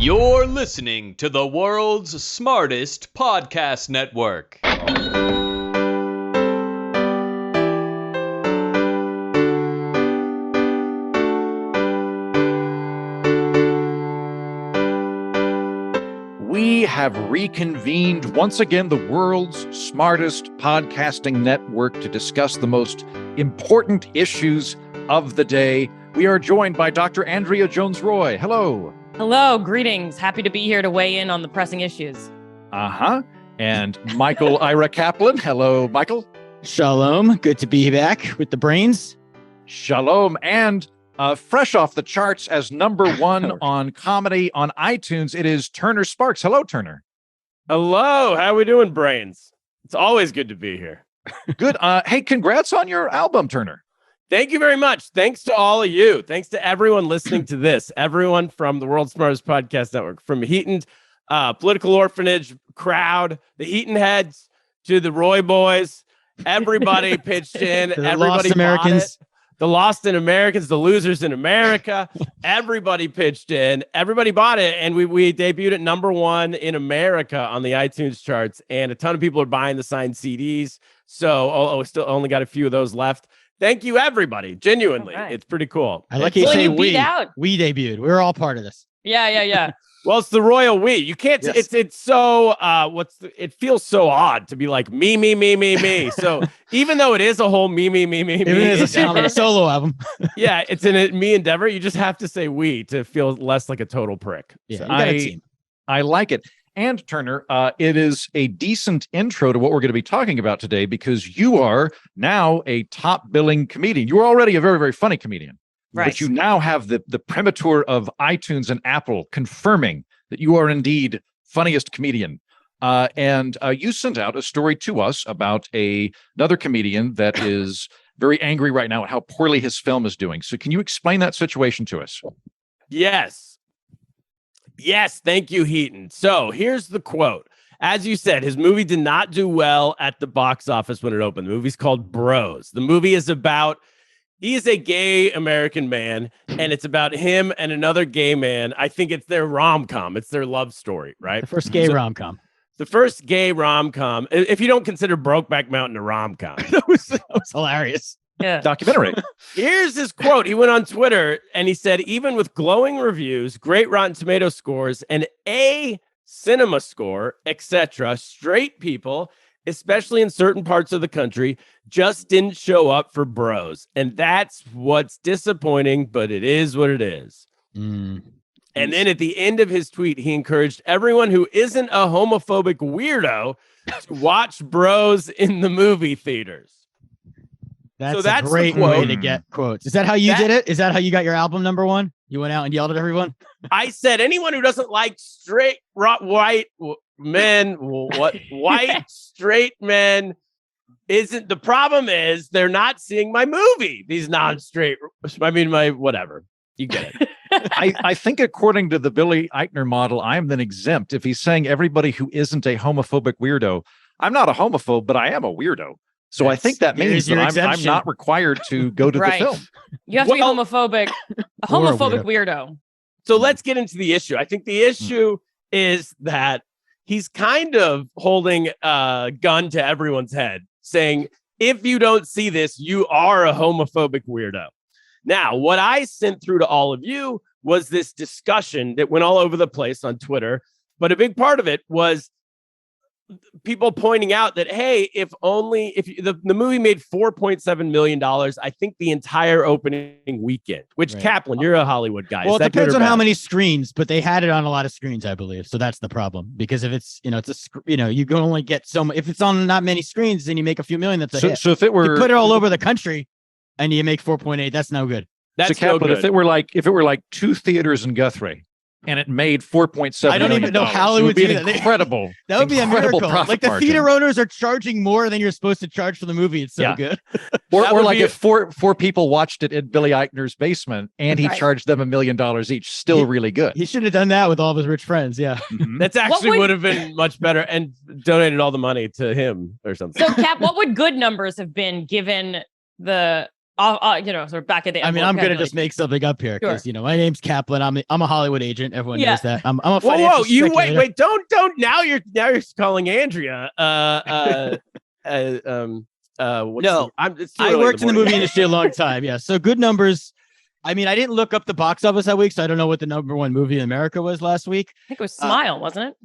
You're listening to the world's smartest podcast network. We have reconvened once again the world's smartest podcasting network to discuss the most important issues of the day. We are joined by Dr. Andrea Jones-Rooy. Hello. Hello, greetings. Happy to be here to weigh in on the pressing issues. And Michael Ira Kaplan. Hello, Michael. Shalom. Good to be back with the brains. Shalom. And fresh off the charts as number one on comedy on iTunes, it is Turner Sparks. Hello, Turner. Hello. How we doing, brains? It's always good to be here. Good. Hey, congrats on your album, Turner. Thank you very much. Thanks to all of you. Thanks to everyone listening to this. Everyone from the World's Smartest Podcast Network, from Heaton, Political Orphanage crowd, the Heaton heads to the Roy boys. Everybody pitched in. Everybody Lost Americans. The Lost in Americans, the Losers in America. Everybody pitched in. Everybody bought it. And we debuted at number one in America on the iTunes charts. And a ton of people are buying the signed CDs. So we still only got a few of those left. Thank you, everybody. Genuinely. Right. It's pretty cool. I like you say we debuted. We were all part of this. Yeah. Well, it's the royal we. You can't. Yes. It's so. It feels so odd to be like me. So even though it is a whole me. It is a solo album. Yeah, it's in a me endeavor. You just have to say we to feel less like a total prick. Yeah, so. You got a team. I like it. And Turner, it is a decent intro to what we're going to be talking about today because you are now a top billing comedian. You were already a very, very funny comedian. Right. But you now have the primatur of iTunes and Apple confirming that you are indeed funniest comedian. And you sent out a story to us about another comedian that is very angry right now at how poorly his film is doing. So can you explain that situation to us? Yes, thank you, Heaton. So here's the quote. As you said, his movie did not do well at the box office when it opened. The movie's called Bros. The movie is about, he is a gay American man, and it's about him and another gay man. I think it's their rom-com. It's their love story, right? The first gay rom-com. The first gay rom-com, if you don't consider Brokeback Mountain a rom-com. that was hilarious. Yeah. Documentary. Here's his quote. He went on Twitter and he said, even with glowing reviews, great Rotten Tomato scores, and A cinema score, etc., straight people, especially in certain parts of the country, just didn't show up for Bros. And that's what's disappointing, but it is what it is. And then at the end of his tweet, he encouraged everyone who isn't a homophobic weirdo to watch Bros in the movie theaters. That's a great way to get quotes. Is that how you did it? Is that how you got your album number one? You went out and yelled at everyone? I said, anyone who doesn't like straight white men, white straight men, isn't the problem is they're not seeing my movie. These non-straight, my whatever. You get it. I think according to the Billy Eichner model, I'm then exempt. If he's saying everybody who isn't a homophobic weirdo, I'm not a homophobe, but I am a weirdo. So I think that means that I'm not required to go to the film. You have to be homophobic, a homophobic weirdo. So let's get into the issue. I think the issue is that he's kind of holding a gun to everyone's head, saying, if you don't see this, you are a homophobic weirdo. Now, what I sent through to all of you was this discussion that went all over the place on Twitter. But a big part of it was people pointing out that, hey, if the movie made $4.7 million, I think the entire opening weekend, which right. Kaplan, you're a Hollywood guy. Well, it depends on how many screens, but they had it on a lot of screens, I believe. So that's the problem, because if it's, you can only get so much. If it's on not many screens, then you make a few million. That's a hit. So if it were, you put it all over the country and you make 4.8, that's no good. That's so Kaplan, if it were like two theaters in Guthrie, and it made $4.7 million. I don't even know how it would be do incredible. That would be a miracle. Like the margin. theater owners are charging more than you're supposed to charge for the movie. It's so good. or like if four people watched it in Billy Eichner's basement and he charged them $1 million each, still really good. He should have done that with all of his rich friends. Yeah. Mm-hmm. That's actually would have been much better and donated all the money to him or something. So Cap, what would good numbers have been given the sort of back at the I mean, envelope I'm gonna calculation. just make something up here because Sure. my name's Kaplan. I'm a Hollywood agent. Everyone Yeah. knows that. I'm a Whoa, financial you speculator. wait, don't. Now you're calling Andrea. No, it's too I early worked in the morning. movie industry a long time. Yeah. So good numbers. I mean, I didn't look up the box office that week, so I don't know what the number one movie in America was last week. I think it was Smile, wasn't it?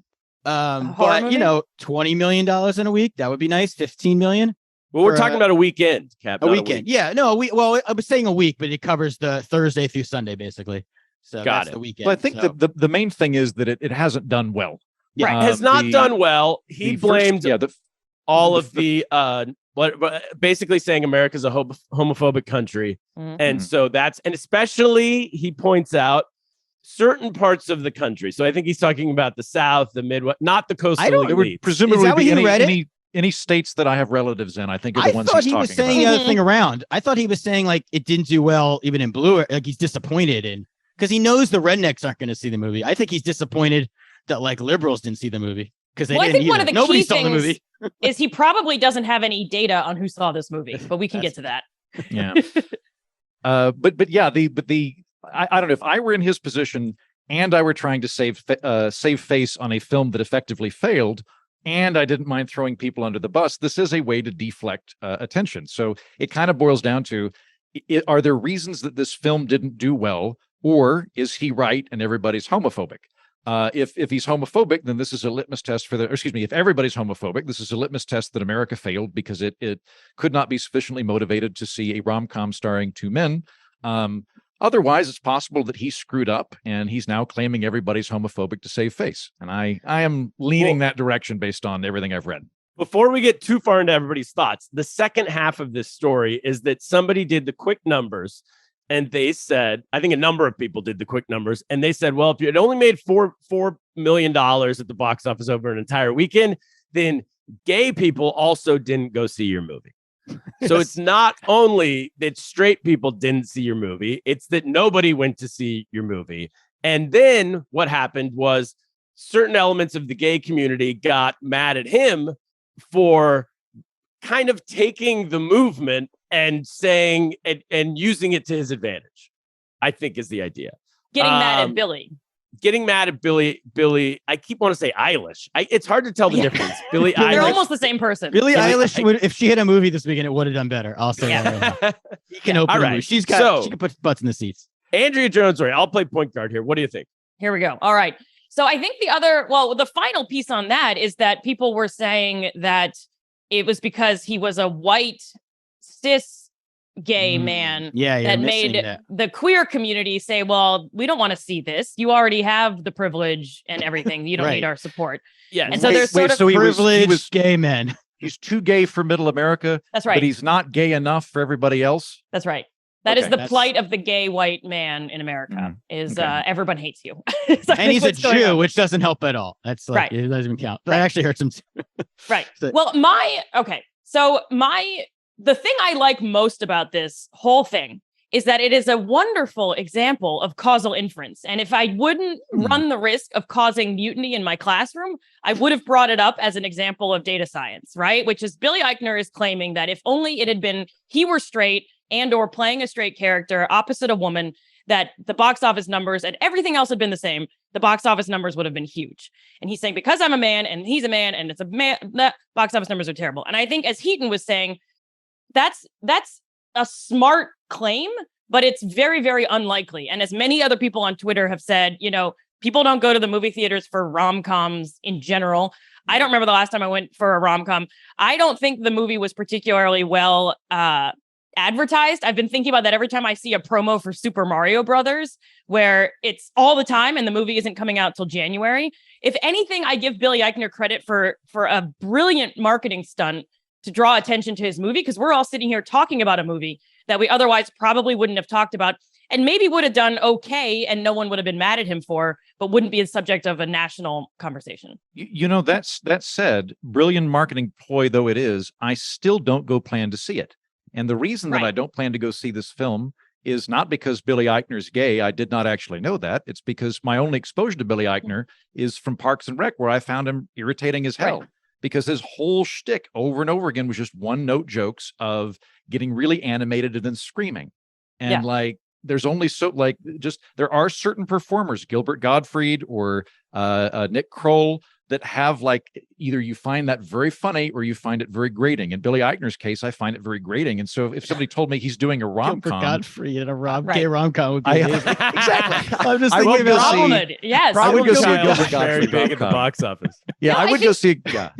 horror But movie? $20 million in a week, that would be nice. 15 million. Well, we're for talking about a weekend, Cap. a not weekend. week. Yeah. No, well, I was saying a week, but it covers the Thursday through Sunday, basically. So Got that's it. the weekend. Well, I think so. the main thing is that it hasn't done well. Yeah. Right. Has not The- done well. He the blamed first, all the of the basically saying America's a homophobic country. Mhm. And so and especially he points out certain parts of the country. So I think he's talking about the South, the Midwest, not the coastal don't- it would elites. presumably Is that be what you read any states that I have relatives in. I think are the I ones thought he's he was talking saying about. the other thing around. I thought he was saying like it didn't do well even in blue, like he's disappointed in because he knows the rednecks aren't going to see the movie. I think he's disappointed that like liberals didn't see the movie because they Well, I didn't think one of either. the Nobody key saw the things movie. is he probably doesn't have any data on who saw this movie, but we can get to that. Yeah. But yeah, I don't know if I were in his position and I were trying to save face on a film that effectively failed, and I didn't mind throwing people under the bus. This is a way to deflect attention. So it kind of boils down to: are there reasons that this film didn't do well, or is he right and everybody's homophobic? If he's homophobic, then this is a litmus test for if everybody's homophobic, this is a litmus test that America failed because it could not be sufficiently motivated to see a rom-com starring two men. Otherwise, it's possible that he screwed up and he's now claiming everybody's homophobic to save face. And I am leaning that direction based on everything I've read. Before we get too far into everybody's thoughts, the second half of this story is that somebody did the quick numbers and they said, I think a number of people did the quick numbers, and they said, well, if you had only made $4 million at the box office over an entire weekend, then gay people also didn't go see your movie. So it's not only that straight people didn't see your movie, it's that nobody went to see your movie. And then what happened was certain elements of the gay community got mad at him for kind of taking the movement and saying and using it to his advantage, I think is the idea. Getting mad at Billy. Getting mad at Billy. I keep wanting to say Eilish. It's hard to tell the difference. Billy Eilish. They're almost the same person. Billie Eilish, if she had a movie this weekend, it would have done better. I'll say that. Right now. He can open All a right. movie. She can put butts in the seats. Andrea Jones-Rooy. I'll play point guard here. What do you think? Here we go. All right. So I think the final piece on that is that people were saying that it was because he was a white, cis, gay man that made the queer community say, well, we don't want to see this. You already have the privilege and everything. You don't need our support. Yeah. And so there's sort of privileged gay men. He's too gay for middle America. That's right. But he's not gay enough for everybody else. That's right. That is Okay. the plight of the gay white man in America is everyone hates you. And he's a Jew, which doesn't help at all. That's like, it doesn't even count. That actually hurts him. Right. So- Well, the thing I like most about this whole thing is that it is a wonderful example of causal inference. And if I wouldn't run the risk of causing mutiny in my classroom, I would have brought it up as an example of data science, right? Which is Billy Eichner is claiming that if only it had been he were straight and or playing a straight character opposite a woman, that the box office numbers and everything else had been the same, the box office numbers would have been huge. And he's saying, because I'm a man and he's a man and it's a man, the box office numbers are terrible. And I think as Heaton was saying, that's a smart claim, but it's very, very unlikely. And as many other people on Twitter have said, people don't go to the movie theaters for rom-coms in general. I don't remember the last time I went for a rom-com. I don't think the movie was particularly well advertised. I've been thinking about that every time I see a promo for Super Mario Brothers, where it's all the time and the movie isn't coming out till January. If anything, I give Billy Eichner credit for a brilliant marketing stunt to draw attention to his movie, because we're all sitting here talking about a movie that we otherwise probably wouldn't have talked about and maybe would have done okay and no one would have been mad at him for, but wouldn't be the subject of a national conversation. That said, brilliant marketing ploy though it is, I still don't go plan to see it. And the reason that I don't plan to go see this film is not because Billy Eichner's gay. I did not actually know that. It's because my only exposure to Billy Eichner is from Parks and Rec, where I found him irritating as hell. because his whole shtick over and over again was just one note jokes of getting really animated and then screaming. And like, there's only there are certain performers, Gilbert Gottfried or Nick Kroll, that have like, either you find that very funny or you find it very grating. In Billy Eichner's case, I find it very grating. And so if somebody told me he's doing a rom-com, Godfrey in a gay rom-com would be amazing. Exactly. I'm just I thinking would go about see. Yes, I would go see a Child Gilbert is very Gottfried big at the rom-com. box office. Yeah, No, I would go see. Yeah,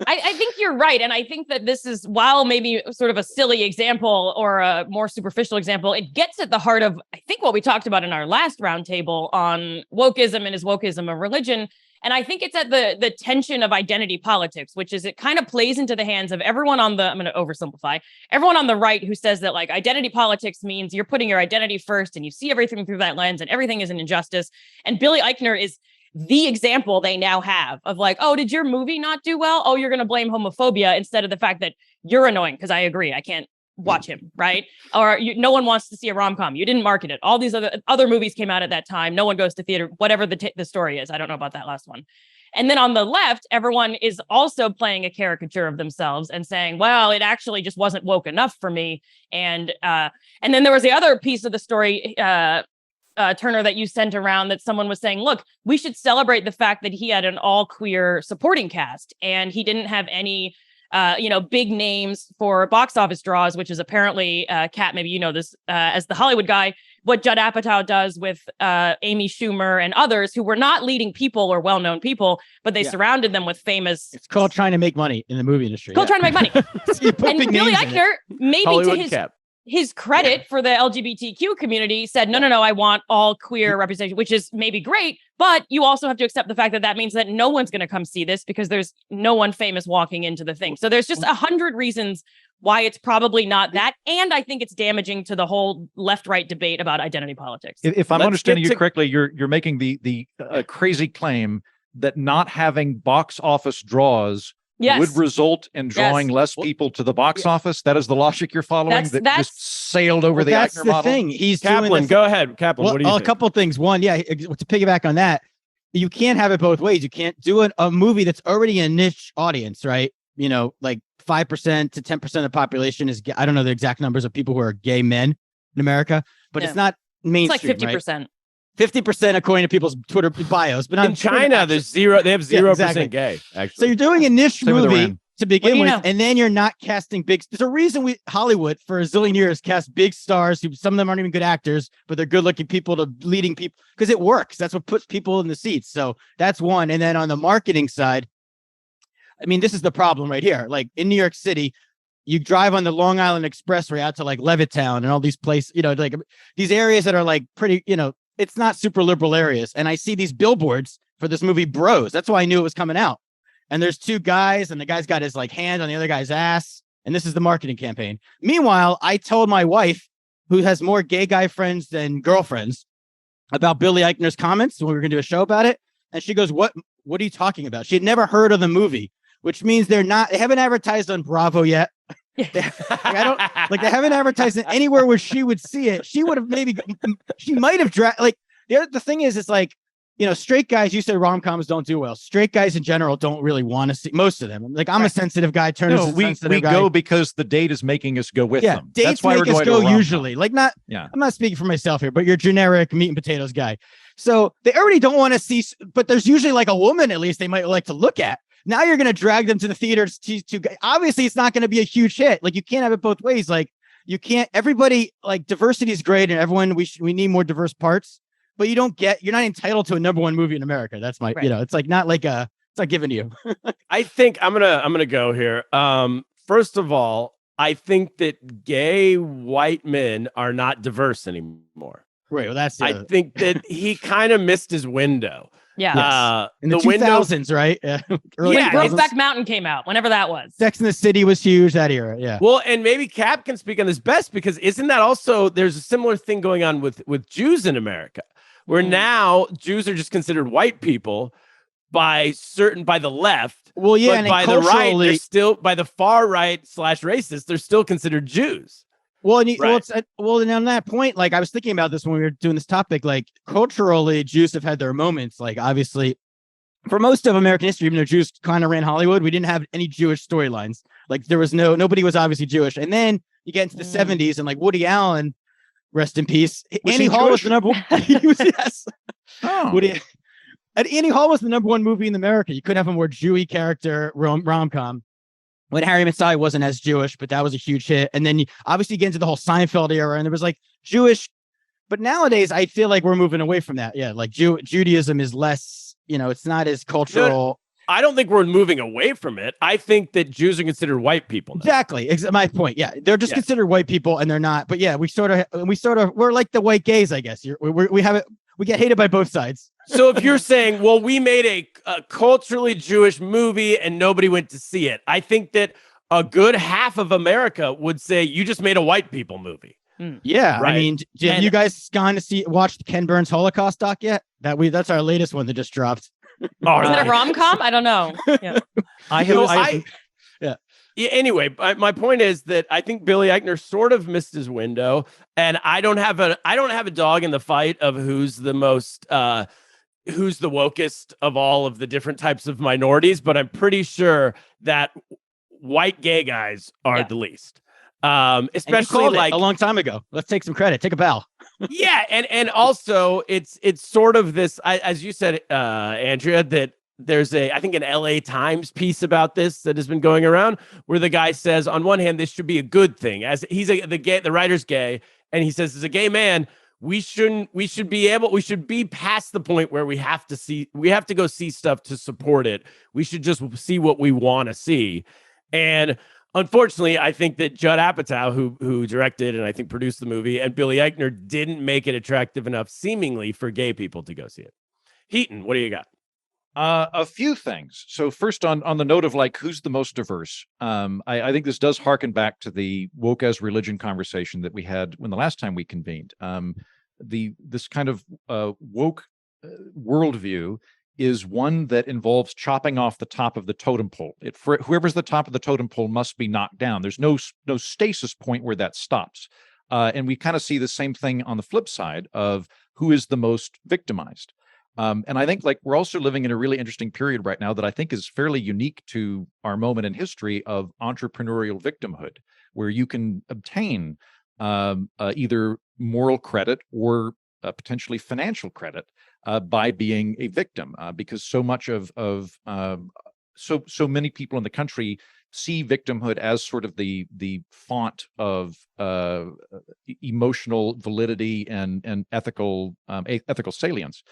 I think you're right. And I think that this is, while maybe sort of a silly example or a more superficial example, it gets at the heart of, I think, what we talked about in our last roundtable on wokeism and is wokeism a religion. And I think it's at the tension of identity politics, which is it kind of plays into the hands of everyone on the, I'm going to oversimplify, everyone on the right who says that like identity politics means you're putting your identity first and you see everything through that lens and everything is an injustice. And Billy Eichner is the example they now have of like, oh, did your movie not do well? Oh, you're going to blame homophobia instead of the fact that you're annoying. Because I agree, I can't watch him, right? Or no one wants to see a rom-com. You didn't market it. All these other movies came out at that time. No one goes to theater, whatever the story is. I don't know about that last one. And then on the left, everyone is also playing a caricature of themselves and saying, well, it actually just wasn't woke enough for me. And then there was the other piece of the story, Turner, that you sent around that someone was saying, look, we should celebrate the fact that he had an all queer supporting cast and he didn't have any big names for box office draws, which is apparently, Kat, maybe you know this, as the Hollywood guy, what Judd Apatow does with Amy Schumer and others who were not leading people or well-known people, but they surrounded them with famous... It's called trying to make money in the movie industry. Trying to make money. And Billy Eichner, maybe Hollywood to cap. his credit for the LGBTQ community, said, no, I want all queer representation, which is maybe great, but you also have to accept the fact that that means that no one's going to come see this because there's no one famous walking into the thing. So there's just 100 reasons why it's probably not that. And I think it's damaging to the whole left-right debate about identity politics. If I'm understanding you correctly, you're making the crazy claim that not having box office draws would result in drawing less people to the box office. That is the logic you're following. That just sailed over the Eichner model. That's the thing. He's Kaplan, go ahead. Kaplan, what do you think? A couple things. One, to piggyback on that, you can't have it both ways. You can't do a movie that's already a niche audience, right? You know, like 5% to 10% of the population is, I don't know the exact numbers of people who are gay men in America, but it's not mainstream. It's like 50%. Right? 50% according to people's Twitter bios, but in China, they have 0% gay. Actually, so you're doing a niche movie to begin with, and then you're not casting big. There's a reason Hollywood for a zillion years cast big stars who some of them aren't even good actors, but they're good-looking people to leading people because it works. That's what puts people in the seats. So that's one. And then on the marketing side, I mean, this is the problem right here. Like in New York City, you drive on the Long Island Expressway out to like Levittown and all these places, like these areas that are like pretty, it's not super liberal areas. And I see these billboards for this movie Bros. That's why I knew it was coming out. And there's two guys and the guy's got his like hand on the other guy's ass. And this is the marketing campaign. Meanwhile, I told my wife, who has more gay guy friends than girlfriends, about Billy Eichner's comments when we were going to do a show about it. And she goes, what are you talking about? She had never heard of the movie, which means they haven't advertised on Bravo yet. They haven't advertised it anywhere where she would see it. She would have she might have the thing is, it's like, straight guys, you said rom-coms don't do well. Straight guys in general don't really want to see, most of them. Like, I'm a sensitive guy. Turner's a sensitive guy. Go because the date is making us go with them. Dates That's why make we're us going go usually. Like, I'm not speaking for myself here, but you're generic meat and potatoes guy. So they already don't want to see, but there's usually like a woman at least they might like to look at. Now you're going to drag them to the theaters to obviously it's not going to be a huge hit. Like, you can't have it both ways. Like, you can't, everybody, like, diversity is great and everyone, we need more diverse parts, but you're not entitled to a number one movie in America. That's my, it's like not like it's not given to you. I think I'm going to go here. First of all, I think that gay white men are not diverse anymore. Right. Well, I think that he kind of missed his window. Yeah. In the 2000s, right? When Brokeback Mountain came out, whenever that was. Sex and the City was huge that era. Yeah. Well, and maybe Cap can speak on this best because isn't that also, there's a similar thing going on with Jews in America, where now Jews are just considered white people by the left. Well, yeah, but by the right, they're still, by the far right / racist, they're still considered Jews. Well, and on that point, like, I was thinking about this when we were doing this topic, like, culturally, Jews have had their moments. Like, obviously, for most of American history, even though Jews kind of ran Hollywood, we didn't have any Jewish storylines. Like there was nobody was obviously Jewish. And then you get into the 70s and like Woody Allen, rest in peace. Annie Hall was the number one. He was, yes. Oh. And Annie Hall was the number one movie in America. You couldn't have a more Jewy character rom-com. When Harry Met Sally wasn't as Jewish, but that was a huge hit. And then you obviously get into the whole Seinfeld era, and there was like Jewish. But nowadays, I feel like we're moving away from that. Yeah, like Judaism is less, it's not as cultural. No, I don't think we're moving away from it. I think that Jews are considered white people now. Exactly. My point. Yeah, they're just considered white people, and they're not. But yeah, we're like the white gays, I guess. We get hated by both sides. So if you're saying, well, we made a culturally Jewish movie and nobody went to see it, I think that a good half of America would say you just made a white people movie. Yeah, right. I mean, have you guys watched the Ken Burns Holocaust doc yet? That's our latest one that just dropped. Is it a rom-com? I don't know. Yeah. Anyway, my point is that I think Billy Eichner sort of missed his window, and I don't have a dog in the fight of who's the wokest of all of the different types of minorities, but I'm pretty sure that white gay guys are the least. Especially like a long time ago. Let's take some credit. Take a bow. Yeah, and also it's sort of this, as you said, Andrea, that there's I think an LA Times piece about this that has been going around where the guy says, on one hand, this should be a good thing, as he's the writer's gay, and he says, as a gay man, we should be past the point where we have to go see stuff to support it. We should just see what we want to see. And unfortunately, I think that Judd Apatow, who directed and I think produced the movie, and Billy Eichner didn't make it attractive enough, seemingly, for gay people to go see it. Heaton, what do you got? A few things. So first, on the note of like who's the most diverse, I think this does harken back to the woke as religion conversation that we had when the last time we convened. This kind of woke worldview is one that involves chopping off the top of the totem pole. Whoever's the top of the totem pole must be knocked down. There's no stasis point where that stops. And we kind of see the same thing on the flip side of who is the most victimized. And I think like we're also living in a really interesting period right now that I think is fairly unique to our moment in history of entrepreneurial victimhood, where you can obtain either moral credit or potentially financial credit by being a victim, because so much of so many people in the country see victimhood as sort of the font of emotional validity and ethical salience.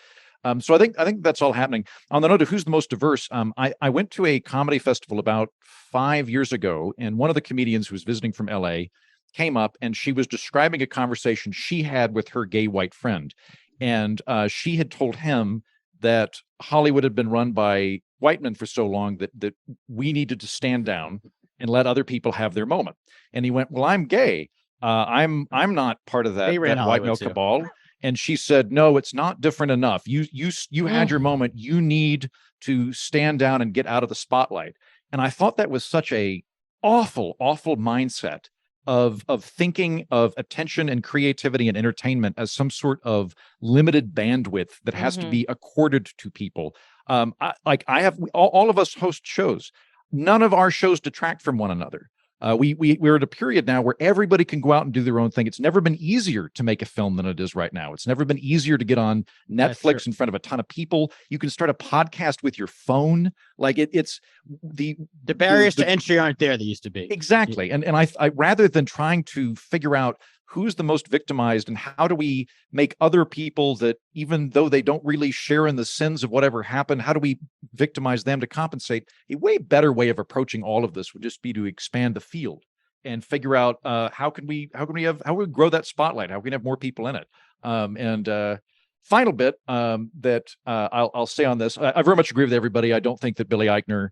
So I think that's all happening. On the note of who's the most diverse, I went to a comedy festival about 5 years ago, and one of the comedians who was visiting from LA came up, and she was describing a conversation she had with her gay white friend. And she had told him that Hollywood had been run by white men for so long that we needed to stand down and let other people have their moment. And he went, "Well, I'm gay. I'm not part of that white male cabal." And she said, "No, it's not different enough. You had your moment. You need to stand down and get out of the spotlight." And I thought that was such a awful mindset of thinking of attention and creativity and entertainment as some sort of limited bandwidth that has to be accorded to people. All of us host shows. None of our shows detract from one another. We're at a period now where everybody can go out and do their own thing. It's never been easier to make a film than it is right now. It's never been easier to get on Netflix in front of a ton of people. You can start a podcast with your phone. Like it's the barriers to entry aren't there they used to be. Exactly. Yeah. And I rather than trying to figure out who's the most victimized and how do we make other people that, even though they don't really share in the sins of whatever happened, how do we victimize them to compensate? A way better way of approaching all of this would just be to expand the field and figure out how can we grow that spotlight? How can we have more people in it? Final bit that I'll say on this, I very much agree with everybody. I don't think that Billy Eichner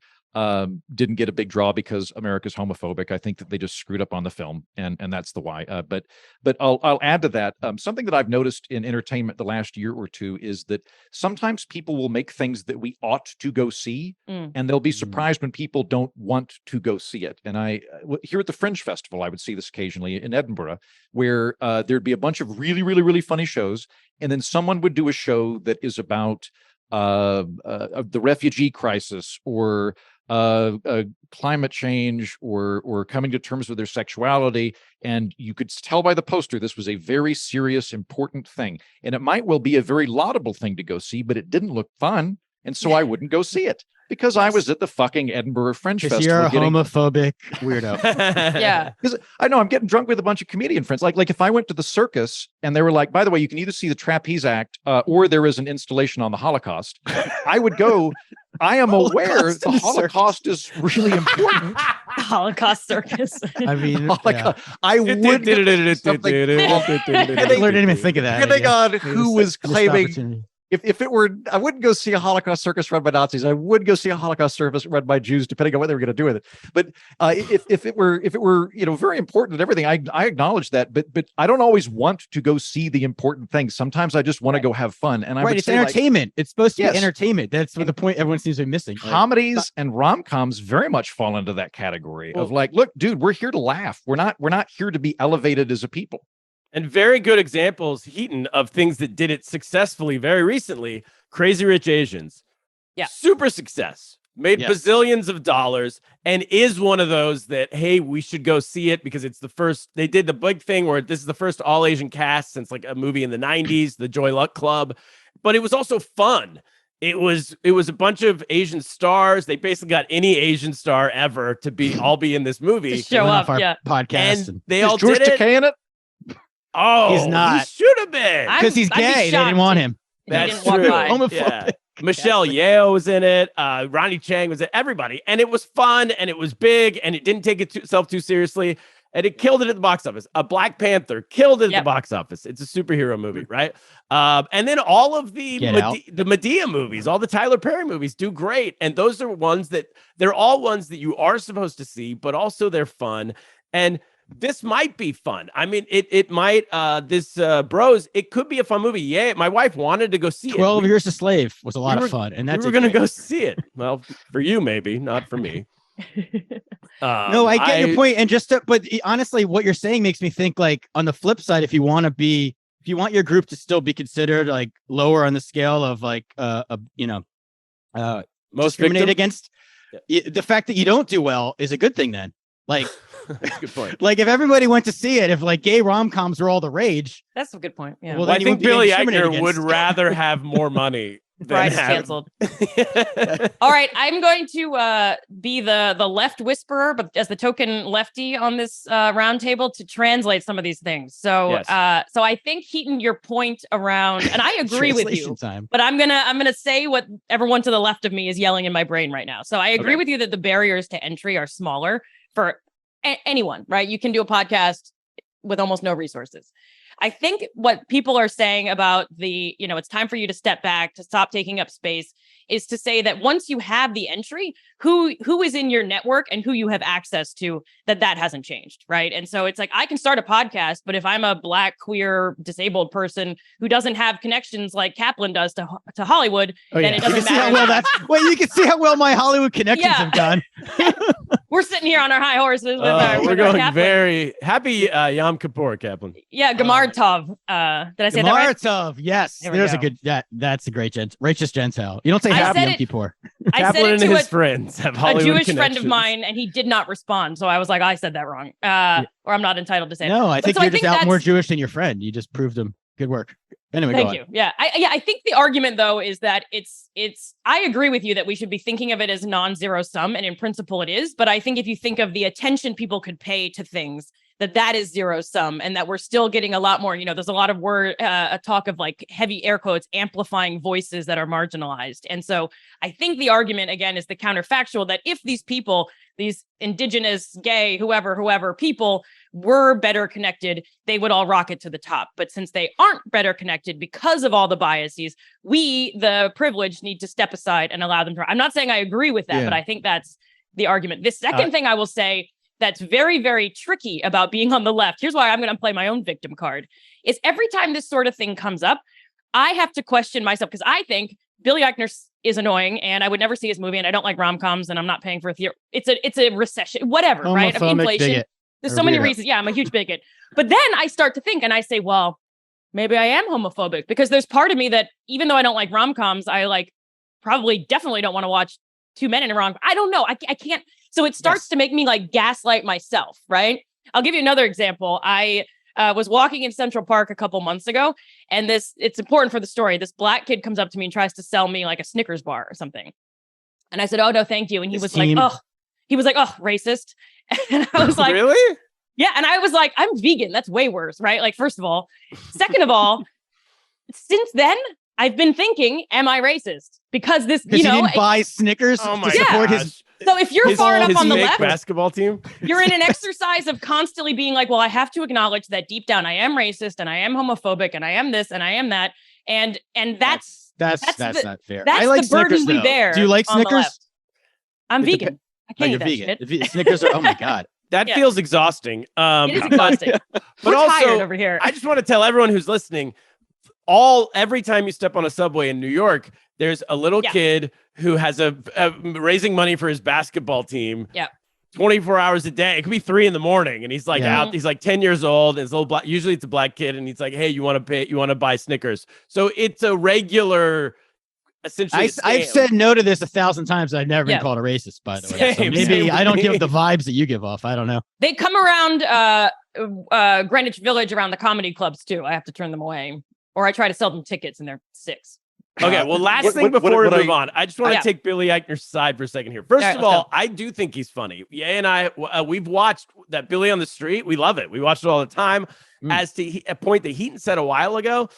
didn't get a big draw because America's homophobic. I think that they just screwed up on the film, and that's the why. But I'll add to that something that I've noticed in entertainment the last year or two is that sometimes people will make things that we ought to go see, and they'll be surprised when people don't want to go see it. And here at the Fringe Festival, I would see this occasionally in Edinburgh, where there'd be a bunch of really, really, really funny shows, and then someone would do a show that is about the refugee crisis or climate change or coming to terms with their sexuality. And you could tell by the poster, this was a very serious, important thing. And it might well be a very laudable thing to go see, but it didn't look fun. And so I wouldn't go see it because I was at the fucking Edinburgh Fringe Festival. You're a homophobic weirdo. Yeah. Because I know I'm getting drunk with a bunch of comedian friends. Like if I went to the circus and they were like, by the way, you can either see the trapeze act or there is an installation on the Holocaust. I would go. I am aware the Holocaust is really important. The Holocaust circus. I mean, I would. I didn't even think of that. Depending on who was claiming. If it were, I wouldn't go see a Holocaust circus run by Nazis. I would go see a Holocaust circus run by Jews, depending on what they were going to do with it. But if it were, very important and everything, I acknowledge that. But I don't always want to go see the important things. Sometimes I just want to go have fun. And it's entertainment. It's supposed to be entertainment. That's the point everyone seems to be missing. Comedies and rom-coms very much fall into that category of like, look, dude, we're here to laugh. We're not here to be elevated as a people. And very good examples, Heaton, of things that did it successfully very recently. Crazy Rich Asians. Yeah. Super success. Made bazillions of dollars and is one of those that, hey, we should go see it because it's the first. They did the big thing where this is the first all Asian cast since like a movie in the 90s, the Joy Luck Club. But it was also fun. It was a bunch of Asian stars. They basically got any Asian star ever to all be in this movie. To show up, podcast. And they all George did it. Takei in it? Oh, he's not. He should have been because he's gay. They didn't want him. That's true. Yeah. Michelle Yeoh was in it. Ronnie Chang was in it. Everybody, and it was fun, and it was big, and it didn't take itself too seriously, and it killed it at the box office. A Black Panther killed it at the box office. It's a superhero movie, right? And then all of the Medea movies, all the Tyler Perry movies do great, and those are ones that they're all ones that you are supposed to see, but also they're fun. And this might be fun. I mean, it might, Bros, it could be a fun movie. Yeah, my wife wanted to go see 12 Years a Slave was a lot of fun. And that's we were going to go see it. Well, for you, maybe, not for me. No, I get your point. And but honestly, what you're saying makes me think like on the flip side, if you want your group to still be considered like lower on the scale of like, most discriminate against, the fact that you don't do well is a good thing then. Like, that's a good point. Like if everybody went to see it, if like gay rom-coms were all the rage. That's a good point. Yeah. Well, I think Billy Eichner would rather have more money. Prize canceled. All right, I'm going to be the left whisperer, but as the token lefty on this roundtable to translate some of these things. So, so I think Heaton, your point around, and I agree with you, but I'm gonna say what everyone to the left of me is yelling in my brain right now. So I agree with you that the barriers to entry are smaller for anyone, right? You can do a podcast with almost no resources. I think what people are saying about it's time for you to step back, to stop taking up space, is to say that once you have the entry, who is in your network and who you have access to, that hasn't changed, right? And so it's like, I can start a podcast, but if I'm a Black, queer, disabled person who doesn't have connections like Kaplan does to Hollywood, then it doesn't matter. You can see how well my Hollywood connections have done. We're sitting here on our high horses. We're going very happy Yom Kippur, Kaplan. Yeah, Gemar Tov. Did I say that right? Gemar Tov, yes. There's a good, that's a great righteous Gentile. You don't say happy Yom Kippur. Kaplan and his friends have Hollywood a Jewish connections. friend of mine, and he did not respond. So I was like, I said that wrong. Or I'm not entitled to say no, it. I think you're just out more Jewish than your friend. You just proved him. Good work. Anyway, thank you. Yeah. I think the argument though is that I agree with you that we should be thinking of it as non-zero sum, and in principle it is. But I think if you think of the attention people could pay to things, that is zero sum, and that we're still getting a lot more, there's a lot of talk of like heavy air quotes amplifying voices that are marginalized. And so I think the argument again is the counterfactual that if these people, these indigenous, gay, whoever people were better connected, they would all rocket to the top. But since they aren't better connected because of all the biases, we, the privileged, need to step aside and allow them to. I'm not saying I agree with that, but I think that's the argument. The second thing I will say that's very, very tricky about being on the left, here's why I'm going to play my own victim card, is every time this sort of thing comes up, I have to question myself, because I think Billy Eichner is annoying and I would never see his movie, and I don't like rom-coms, and I'm not paying for a theater. It's a recession, whatever, right? Of inflation. Bigot. There's so many reasons. Yeah, I'm a huge bigot. But then I start to think and I say, well, maybe I am homophobic, because there's part of me that, even though I don't like rom-coms, I like definitely don't want to watch two men in a wrong. I don't know. I can't. So it starts to make me like gaslight myself, right? I'll give you another example. I was walking in Central Park a couple months ago, and it's important for the story. This black kid comes up to me and tries to sell me like a Snickers bar or something. And I said, "Oh, no, thank you." And he was like, racist. And I was like, really? Yeah. And I was like, I'm vegan. That's way worse, right? Like, first of all. Second of all, since then, I've been thinking, am I racist? Because this, you didn't buy Snickers to support his. So if you're far enough on the left basketball team, you're in an exercise of constantly being like, well, I have to acknowledge that deep down I am racist and I am homophobic and I am this and I am that. And that's not fair. That's I like the burden Snickers, we bear. Do you like Snickers? I'm vegan. I can't eat that vegan. shit. Snickers are, oh my God. That feels exhausting. It is exhausting. But We're also, tired over here. I just want to tell everyone who's listening, every time you step on a subway in New York, there's a little kid who has a raising money for his basketball team. Yeah. 24 hours a day. It could be 3 a.m. and he's like out. He's like 10 years old. And it's little black. Usually it's a black kid, and he's like, "Hey, you want to buy Snickers?" So it's a regular. Essentially, I've said no to this 1,000 times. I've never been called a racist, by the way. So maybe I don't give the vibes that you give off. I don't know. They come around Greenwich Village around the comedy clubs too. I have to turn them away, or I try to sell them tickets, and they're 6. Okay, well, last thing before we move on, I just want to take Billy Eichner's side for a second here. First of all, I do think he's funny. Yeah, and I, we've watched that Billy on the Street. We love it. We watch it all the time. As to a point that Heaton said a while ago,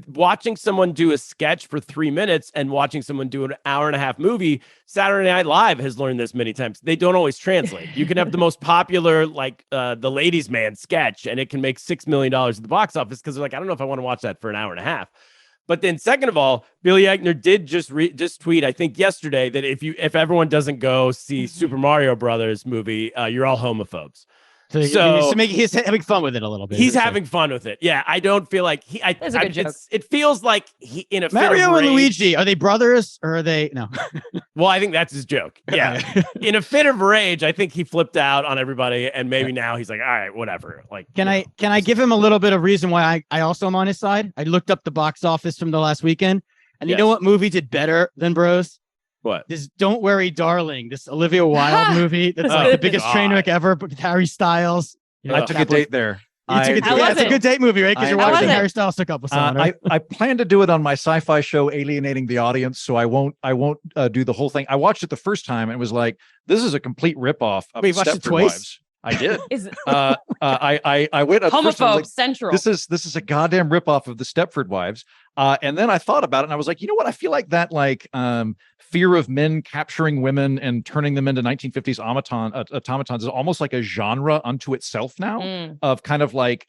watching someone do a sketch for 3 minutes and watching someone do an hour-and-a-half movie, Saturday Night Live has learned this many times. They don't always translate. You can have the most popular, like the Ladies' Man sketch, and it can make $6 million at the box office because they're like, I don't know if I want to watch that for an hour and a half. But then, second of all, Billy Eichner did just tweet, I think yesterday, that if everyone doesn't go see Super Mario Brothers movie, you're all homophobes. So he's having fun with it a little bit. He's having fun with it. Yeah, I don't feel like That's a good joke. It feels like he in a Mario and Luigi, are they brothers or are they no? Well, I think that's his joke. Yeah, in a fit of rage, I think he flipped out on everybody, and maybe now he's like, all right, whatever. Like, can I give him a little bit of reason why I also am on his side? I looked up the box office from the last weekend, and you know what movie did better than Bros? What? This Don't Worry, Darling, this Olivia Wilde movie that's like the biggest train wreck ever, but with Harry Styles. I took a date there. It's a good date movie, right? Because you're watching Harry Styles hook up with someone. Right? I plan to do it on my sci-fi show, Alienating the Audience, so I won't do the whole thing. I watched it the first time and it was like, this is a complete ripoff of Wait, you watched it twice? Wives. I did. I went homophobe like, central. This is a goddamn ripoff of the Stepford Wives. And then I thought about it and I was like, you know what? I feel like that fear of men capturing women and turning them into 1950s automatons is almost like a genre unto itself now of kind of like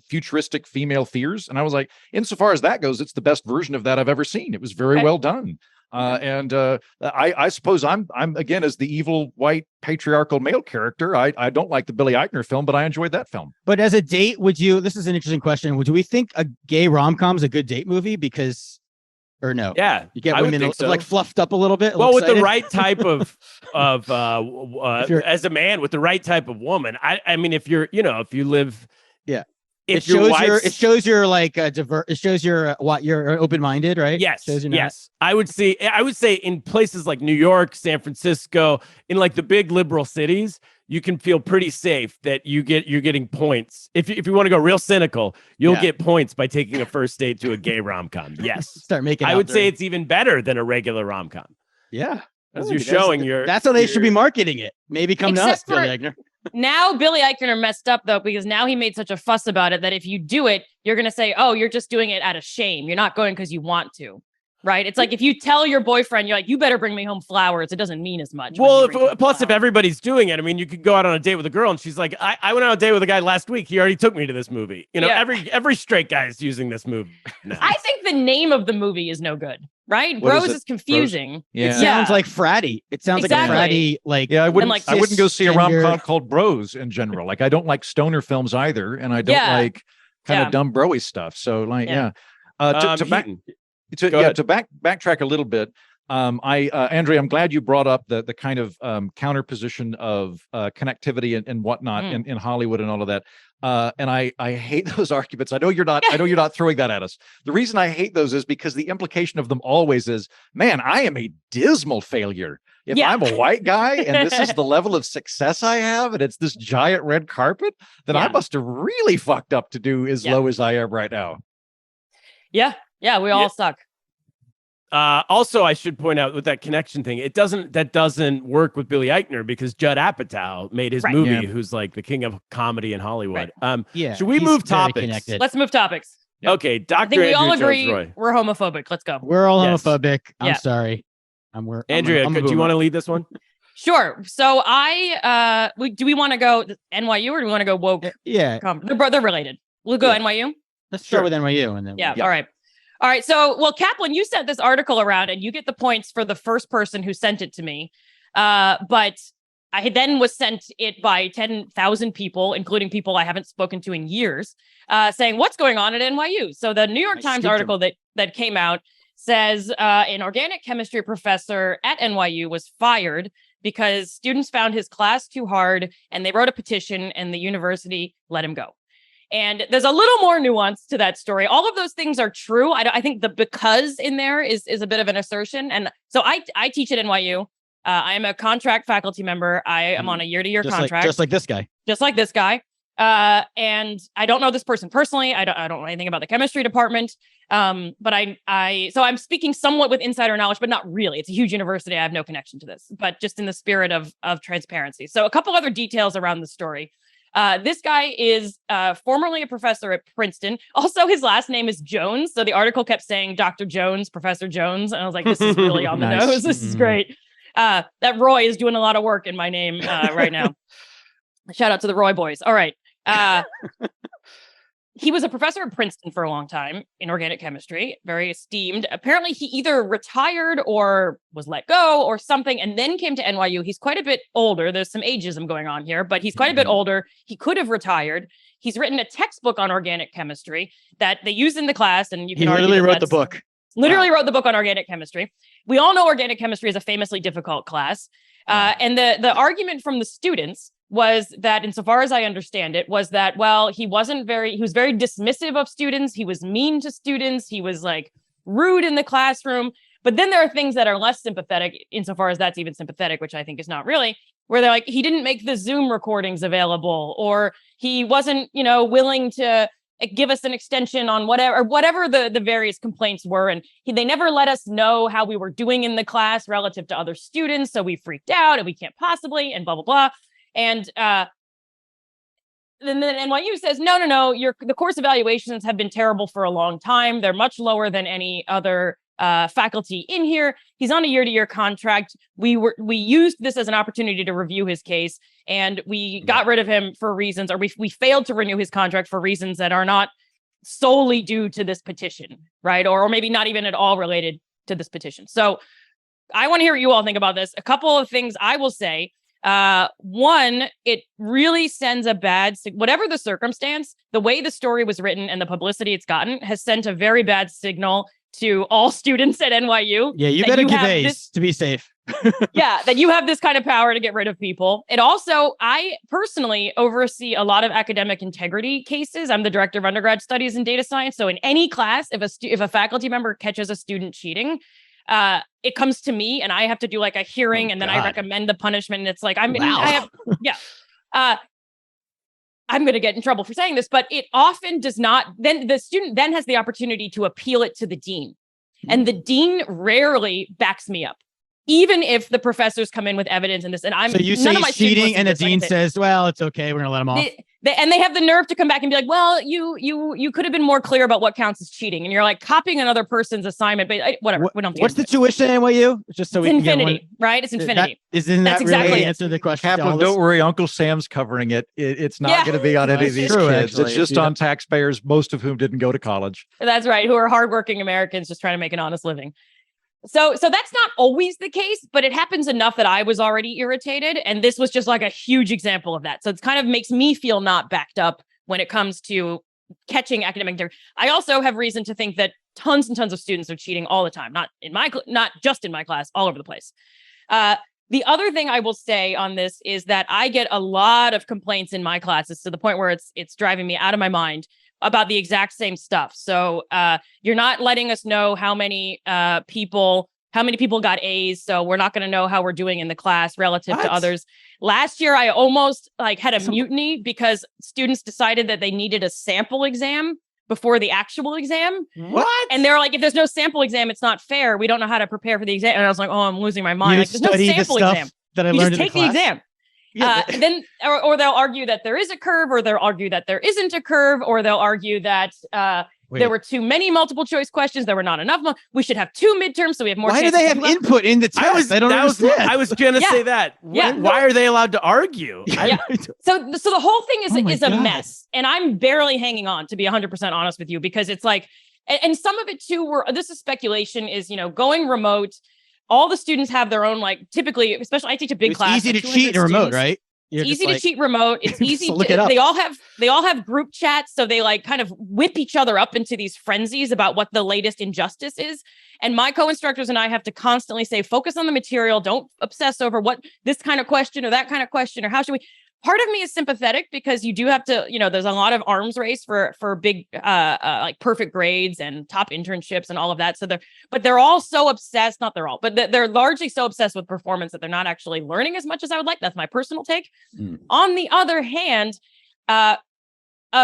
futuristic female fears. And I was like, insofar as that goes, it's the best version of that I've ever seen. It was very well done. I suppose I'm again as the evil white patriarchal male character. I don't like the Billy Eichner film, but I enjoyed that film. But as a date, this is an interesting question. Do we think a gay rom-com is a good date movie? Because, or no? Yeah, you get women like fluffed up a little bit. Well, with the right type of as a man with the right type of woman. I mean, if you live, it shows you're like divert. It shows you're you're open-minded, right? Yes. Yes. I would say in places like New York, San Francisco, in like the big liberal cities, you can feel pretty safe that you're getting points. If you want to go real cynical, you'll get points by taking a first date to a gay rom-com. Yes. Start making. I would say it's even better than a regular rom-com. Yeah. As you're showing that's how they should be marketing it. Maybe come to us, Billy Eichner. Now Billy Eichner messed up though, because now he made such a fuss about it that if you do it, you're going to say, oh, you're just doing it out of shame. You're not going because you want to. Right. It's like if you tell your boyfriend, you're like, you better bring me home flowers. It doesn't mean as much. Well, plus, if everybody's doing it, I mean, you could go out on a date with a girl and she's like, I went on a date with a guy last week. He already took me to this movie. You know, every straight guy is using this movie now. I think the name of the movie is no good. Right. Bros is confusing. Bros? Yeah. It sounds like fratty. It sounds like a fratty, like, I wouldn't go see a rom-com called Bros in general. Like, I don't like stoner films either. And I don't like kind of dumb bro-y stuff. So like, to backtrack a little bit, Andrea, I'm glad you brought up the kind of counter position of connectivity and whatnot in Hollywood and all of that. And I hate those arguments. I know you're not throwing that at us. The reason I hate those is because the implication of them always is, man, I am a dismal failure. If I'm a white guy and this is the level of success I have, and it's this giant red carpet, then I must have really fucked up to do as low as I am right now. Yeah, we all suck. Also, I should point out with that connection thing, that doesn't work with Billy Eichner because Judd Apatow made his movie, who's like the king of comedy in Hollywood. Should we move topics? Let's move topics. Okay, Dr. I think we all agree Jones-Rooy. we're homophobic. Let's go. We're all homophobic. I'm sorry. Andrea, do you want to lead this one? Sure. So do we want to go NYU or do we want to go woke? Yeah. They're related. We'll go NYU. Let's start with NYU and then All right. So, Kaplan, you sent this article around and you get the points for the first person who sent it to me. But I then was sent it by 10,000 people, including people I haven't spoken to in years, saying what's going on at NYU. So the New York Times article that came out says an organic chemistry professor at NYU was fired because students found his class too hard and they wrote a petition and the university let him go. And there's a little more nuance to that story. All of those things are true. I think the because in there is a bit of an assertion. And so I teach at NYU. I am a contract faculty member. I am on a year-to-year contract. Just like this guy. And I don't know this person personally. I don't know anything about the chemistry department. But so I'm speaking somewhat with insider knowledge, but not really. It's a huge university. I have no connection to this, but just in the spirit of transparency. So a couple other details around the story. This guy is formerly a professor at Princeton. Also, his last name is Jones. So the article kept saying Dr. Jones, Professor Jones. And I was like, this is really on the nose. This is great. That Roy is doing a lot of work in my name right now. Shout out to the Roy boys. All right. He was a professor at Princeton for a long time in organic chemistry, very esteemed. Apparently, he either retired or was let go or something, and then came to NYU. He's quite a bit older. There's some ageism going on here, but he's quite a bit older. He could have retired. He's written a textbook on organic chemistry that they use in the class, and you can literally wrote the book. Wrote the book on organic chemistry. We all know organic chemistry is a famously difficult class. And the argument from the students was that, insofar as I understand it, was that, well, he was very dismissive of students. He was mean to students. He was like rude in the classroom. But then there are things that are less sympathetic, insofar as that's even sympathetic, which I think is not really, where they're like, he didn't make the Zoom recordings available, or he wasn't, willing to give us an extension on whatever the various complaints were. And they never let us know how we were doing in the class relative to other students. So we freaked out and we can't possibly, and blah, blah, blah. And then NYU says, no, the course evaluations have been terrible for a long time. They're much lower than any other faculty in here. He's on a year-to-year contract. We used this as an opportunity to review his case, and we got rid of him for reasons, or we failed to renew his contract for reasons that are not solely due to this petition, right? Or maybe not even at all related to this petition. So I want to hear what you all think about this. A couple of things I will say. One, it really sends whatever the circumstance, the way the story was written and the publicity it's gotten has sent a very bad signal to all students at NYU. Yeah, you better give A's to be safe. That you have this kind of power to get rid of people. It also, I personally oversee a lot of academic integrity cases. I'm the director of undergrad studies in data science. So in any class, if a faculty member catches a student cheating, it comes to me and I have to do like a hearing and then I recommend the punishment. And it's like, I'm going to get in trouble for saying this, but it often does not. Then the student then has the opportunity to appeal it to the dean, and the dean rarely backs me up, even if the professors come in with evidence and this. And so you say he's cheating, and the dean says, "Well, it's okay. We're going to let him off." They have the nerve to come back and be like, "Well, you could have been more clear about what counts as cheating," and you're like copying another person's assignment. But whatever, we don't. What's the tuition at NYU? Just so we can infinity, get right? It's infinity. Isn't that exactly really answer the question? Kaplan, don't worry, Uncle Sam's covering it. It's not going to be on any of these kids. Actually, it's just on taxpayers, most of whom didn't go to college. That's right, who are hardworking Americans just trying to make an honest living. So that's not always the case, but it happens enough that I was already irritated. And this was just like a huge example of that. So it kind of makes me feel not backed up when it comes to catching academic integrity. I also have reason to think that tons and tons of students are cheating all the time. Not just in my class, all over the place. The other thing I will say on this is that I get a lot of complaints in my classes to the point where it's driving me out of my mind about the exact same stuff. So you're not letting us know how many people got A's. So we're not going to know how we're doing in the class relative to others. Last year, I almost had a mutiny because students decided that they needed a sample exam before the actual exam. What? And they're like, if there's no sample exam, it's not fair. We don't know how to prepare for the exam. And I was like, oh, I'm losing my mind. Like, there's no sample exam. That I you learned just in take the exam. Yeah, and then, or they'll argue that there is a curve, or they'll argue that there isn't a curve, or they'll argue that there were too many multiple choice questions. There were not enough. We should have 2 midterms so we have more. Why do they have input in the test? I don't understand. I was going to say that. Why are they allowed to argue? So the whole thing is a mess, and I'm barely hanging on, to be 100% honest with you, because it's like, and some of it too, this is speculation, is, going remote. All the students have their own, typically, especially I teach a big class. It's easy to cheat in remote, right? It's easy to cheat remote. It's easy. Look it up. They all have group chats, so they kind of whip each other up into these frenzies about what the latest injustice is. And my co-instructors and I have to constantly say, focus on the material. Don't obsess over what this kind of question or that kind of question, or how should we. Part of me is sympathetic because you do have to, there's a lot of arms race for big, perfect grades and top internships and all of that. So they're all so obsessed, not they're all, but they're largely so obsessed with performance that they're not actually learning as much as I would like. That's my personal take. On the other hand, a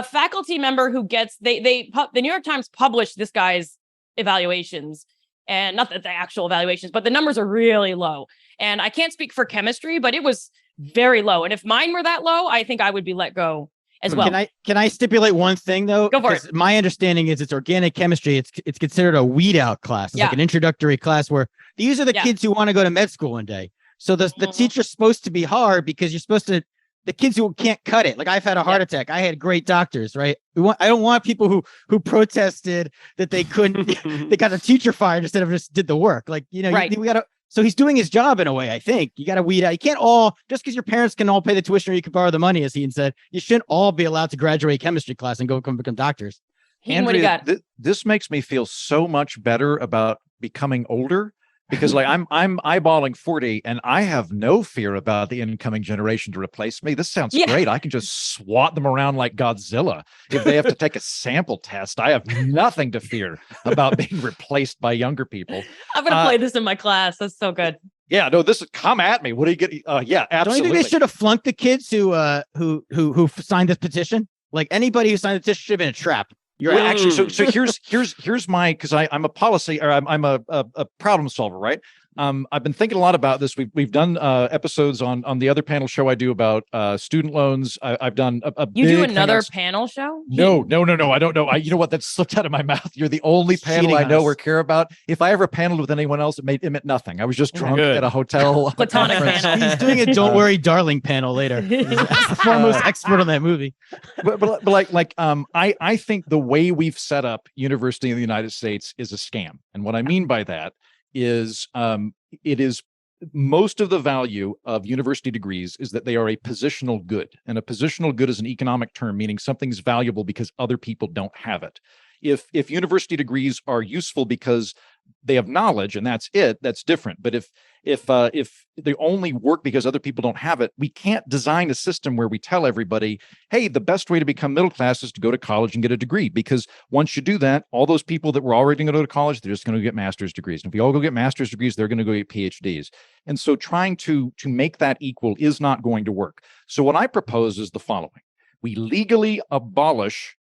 faculty member who gets, the New York Times published this guy's evaluations, and not that the actual evaluations, but the numbers are really low. And I can't speak for chemistry, but it was very low. And if mine were that low, I think I would be let go as well. Can I stipulate one thing though? Go for it. My understanding is it's organic chemistry. It's considered a weed out class. It's like an introductory class where these are the kids who want to go to med school one day. So the teacher's supposed to be hard because you're supposed to, the kids who can't cut it. Like I've had a heart attack. I had great doctors, right? I don't want people who protested that they couldn't, they got a teacher fired instead of just did the work. Like, we gotta, so he's doing his job in a way, I think. You got to weed out. You can't all, just because your parents can all pay the tuition or you can borrow the money, as Ian said, you shouldn't all be allowed to graduate chemistry class and become doctors. Andrea, this makes me feel so much better about becoming older, because I'm eyeballing 40 and I have no fear about the incoming generation to replace me. This sounds great. I can just swat them around like Godzilla. If they have to take a sample test, I have nothing to fear about being replaced by younger people. I'm going to play this in my class. That's so good. Yeah, no, this is come at me. What do you get? Yeah, absolutely. Don't you think they should have flunked the kids who signed this petition? Like anybody who signed the petition should have been a trap. You're actually so here's my, because I'm a policy, or I'm a problem solver, right? I've been thinking a lot about this. We've done episodes on the other panel show I do about student loans. I've done a you do another panel show? No. I don't know. You know what? That slipped out of my mouth. You're the only panel I know or care about. If I ever paneled with anyone else, it meant nothing. I was just drunk at a hotel. Platonic panel. He's doing a "Don't Worry, Darling" panel later. He's the foremost expert on that movie. But I think the way we've set up university in the United States is a scam, and what I mean by that is it is most of the value of university degrees is that they are a positional good, and a positional good is an economic term meaning something's valuable because other people don't have it. If university degrees are useful because they have knowledge and that's it, that's different. But if they only work because other people don't have it, we can't design a system where we tell everybody, hey, the best way to become middle class is to go to college and get a degree, because once you do that, all those people that were already going to go to college, they're just going to get master's degrees. And if we all go get master's degrees, they're going to go get PhDs. And so trying to make that equal is not going to work. So what I propose is the following. We legally abolish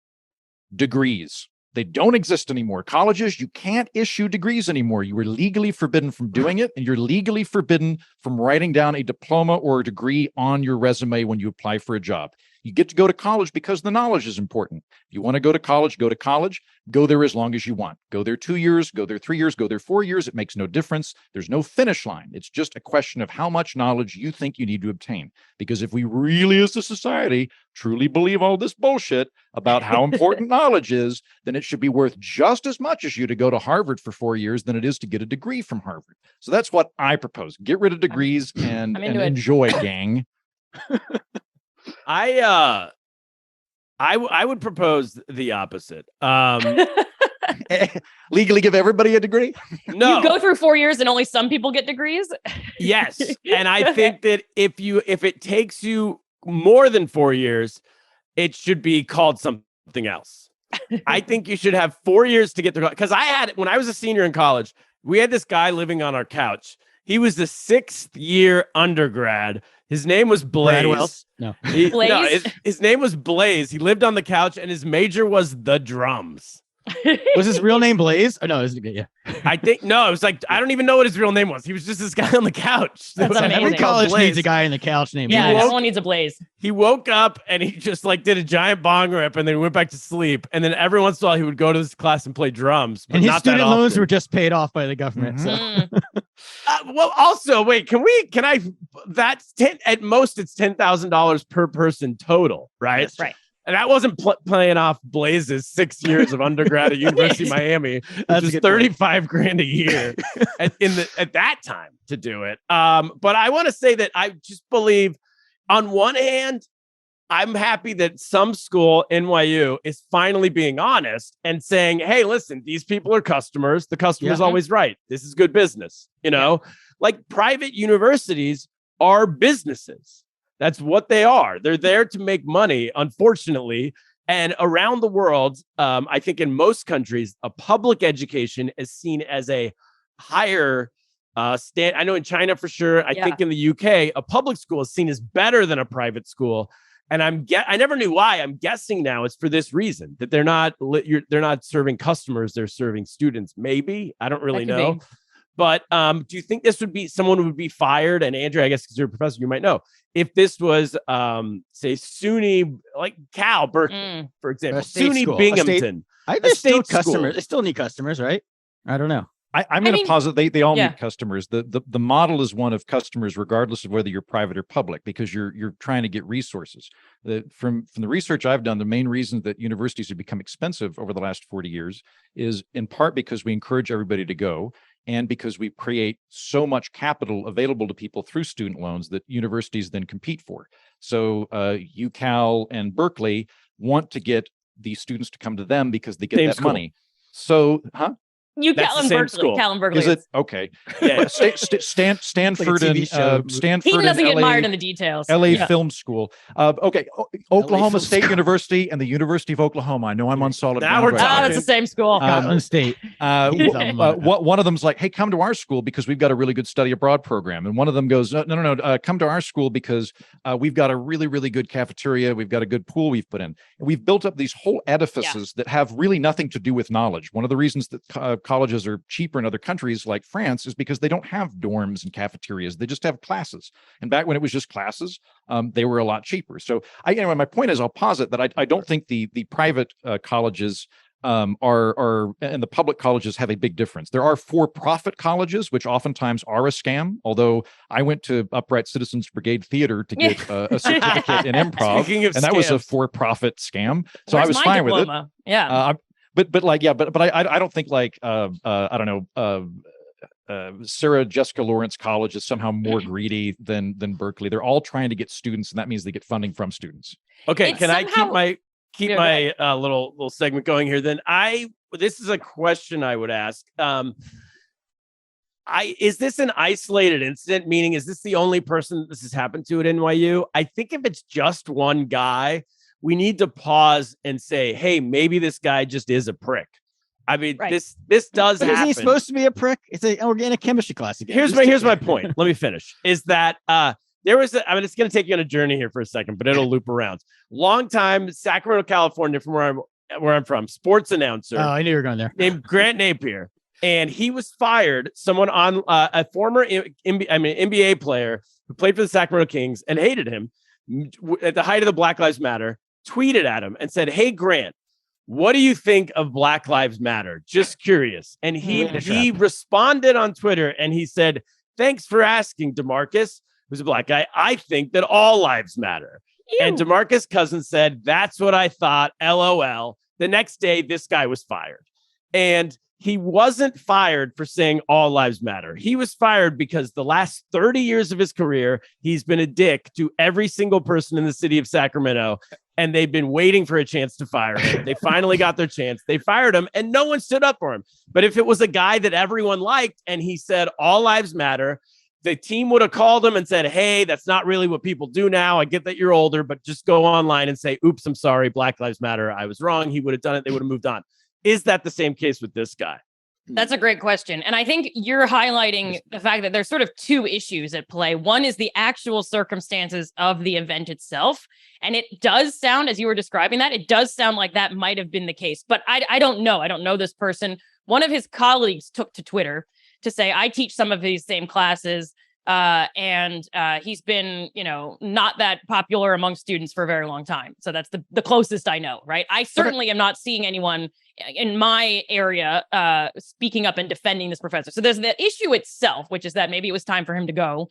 degrees. They don't exist anymore. Colleges, you can't issue degrees anymore. You are legally forbidden from doing it, and you're legally forbidden from writing down a diploma or a degree on your resume when you apply for a job. You get to go to college because the knowledge is important. If you want to go to college, go to college. Go there as long as you want. Go there 2 years, go there 3 years, go there 4 years. It makes no difference. There's no finish line. It's just a question of how much knowledge you think you need to obtain. Because if we really as a society truly believe all this bullshit about how important knowledge is, then it should be worth just as much as you to go to Harvard for 4 years than it is to get a degree from Harvard. So that's what I propose. Get rid of degrees and enjoy, gang. I would propose the opposite. Legally give everybody a degree? No. You go through 4 years and only some people get degrees? Yes. And I think that if it takes you more than 4 years, it should be called something else. I think you should have 4 years to get through. Because when I was a senior in college, we had this guy living on our couch. He was the 6th year undergrad. His name was Blaze. Bradwell? No. Blaze? His name was Blaze. He lived on the couch, and his major was the drums. Was his real name Blaze? Oh, no, yeah. I think no. It was like I don't even know what his real name was. He was just this guy on the couch. That's amazing. Every college Blaze. needs a guy on the couch named Yeah, Blaze. everyone needs a Blaze. He woke up and he just like did a giant bong rip and then went back to sleep. And then every once in a while he would go to this class and play drums. But And his not that student loans often. were just paid off by the government. So Well, also, wait, that's at most it's $10,000 per person total, right? Yes. Right. And that wasn't playing off Blaze's 6 years of undergrad at University of Miami, That's which a is good point. $35,000 a year at that time to do it. But I want to say that I just believe, on one hand, I'm happy that some school, NYU, is finally being honest and saying, hey, listen, these people are customers. The customer's always right. This is good business. Like private universities are businesses. That's what they are. They're there to make money, unfortunately. And around the world, I think in most countries, a public education is seen as a higher stand. I know in China for sure. I think in the UK, a public school is seen as better than a private school. And I never knew why. I'm guessing now it's for this reason, that they're not serving customers, they're serving students. Maybe. I don't really know. Be. But do you think this would be someone would be fired? And Andrew, I guess because you're a professor, you might know. If this was, say, SUNY, like Cal, Berkeley, for example, SUNY Binghamton. They're still customers. They still need customers, right? I don't know. I'm going to posit they all need customers. The model is one of customers, regardless of whether you're private or public, because you're trying to get resources. From the research I've done, the main reason that universities have become expensive over the last 40 years is in part because we encourage everybody to go, and because we create so much capital available to people through student loans that universities then compete for. So UCal and Berkeley want to get these students to come to them because they get that money. So, Cal and Berkeley. Is it okay? Yeah. Stanford and Stanford. He doesn't get LA, mired in the details. LA Film School. Okay. Oklahoma State University and the University of Oklahoma. I know I'm on solid now ground. We're right talking. That's the same school. Scotland State. One of them's like, hey, come to our school because we've got a really good study abroad program. And one of them goes, no, come to our school because we've got a really, really good cafeteria. We've got a good pool we've put in. And we've built up these whole edifices that have really nothing to do with knowledge. One of the reasons that colleges are cheaper in other countries like France is because they don't have dorms and cafeterias. They just have classes. And back when it was just classes, they were a lot cheaper. So anyway, my point is I'll posit that I don't think the private colleges are and the public colleges have a big difference. There are for-profit colleges, which oftentimes are a scam. Although I went to Upright Citizens Brigade Theater to get a certificate in improv, and that was a for-profit scam. So I was fine with it. Yeah. But I don't think like I don't know Sarah Jessica Lawrence College is somehow more greedy than Berkeley. They're all trying to get students, and that means they get funding from students. Okay, can I keep my little segment going here? Then this is a question I would ask. Is this an isolated incident? Meaning, is this the only person this has happened to at NYU? I think if it's just one guy, we need to pause and say, hey, maybe this guy just is a prick. I mean, this does happen. Isn't he supposed to be a prick? It's an organic chemistry class again. Here's my point. Let me finish. Is that there was it's going to take you on a journey here for a second, but it'll loop around. Long time, Sacramento, California, from where I'm from, sports announcer. Oh, I knew you were going there. Named Grant Napier. And he was fired. Someone on a former NBA player who played for the Sacramento Kings and hated him at the height of the Black Lives Matter, tweeted at him and said, hey, Grant, what do you think of Black Lives Matter? Just curious. And he responded on Twitter and he said, thanks for asking, DeMarcus, who's a black guy. I think that all lives matter. Ew. And DeMarcus Cousins said, that's what I thought. LOL. The next day, this guy was fired. And he wasn't fired for saying all lives matter. He was fired because the last 30 years of his career, he's been a dick to every single person in the city of Sacramento. And they've been waiting for a chance to fire him. They finally got their chance. They fired him and no one stood up for him. But if it was a guy that everyone liked and he said all lives matter, the team would have called him and said, hey, that's not really what people do now. I get that you're older, but just go online and say, oops, I'm sorry. Black lives matter. I was wrong. He would have done it. They would have moved on. Is that the same case with this guy? That's a great question. And I think you're highlighting the fact that there's sort of two issues at play. One is the actual circumstances of the event itself. And it does sound, as you were describing that, it does sound like that might have been the case. But I don't know. I don't know this person. One of his colleagues took to Twitter to say, I teach some of these same classes. And he's been, not that popular among students for a very long time. So that's the closest I know, right? I certainly am not seeing anyone in my area speaking up and defending this professor. So there's the issue itself, which is that maybe it was time for him to go.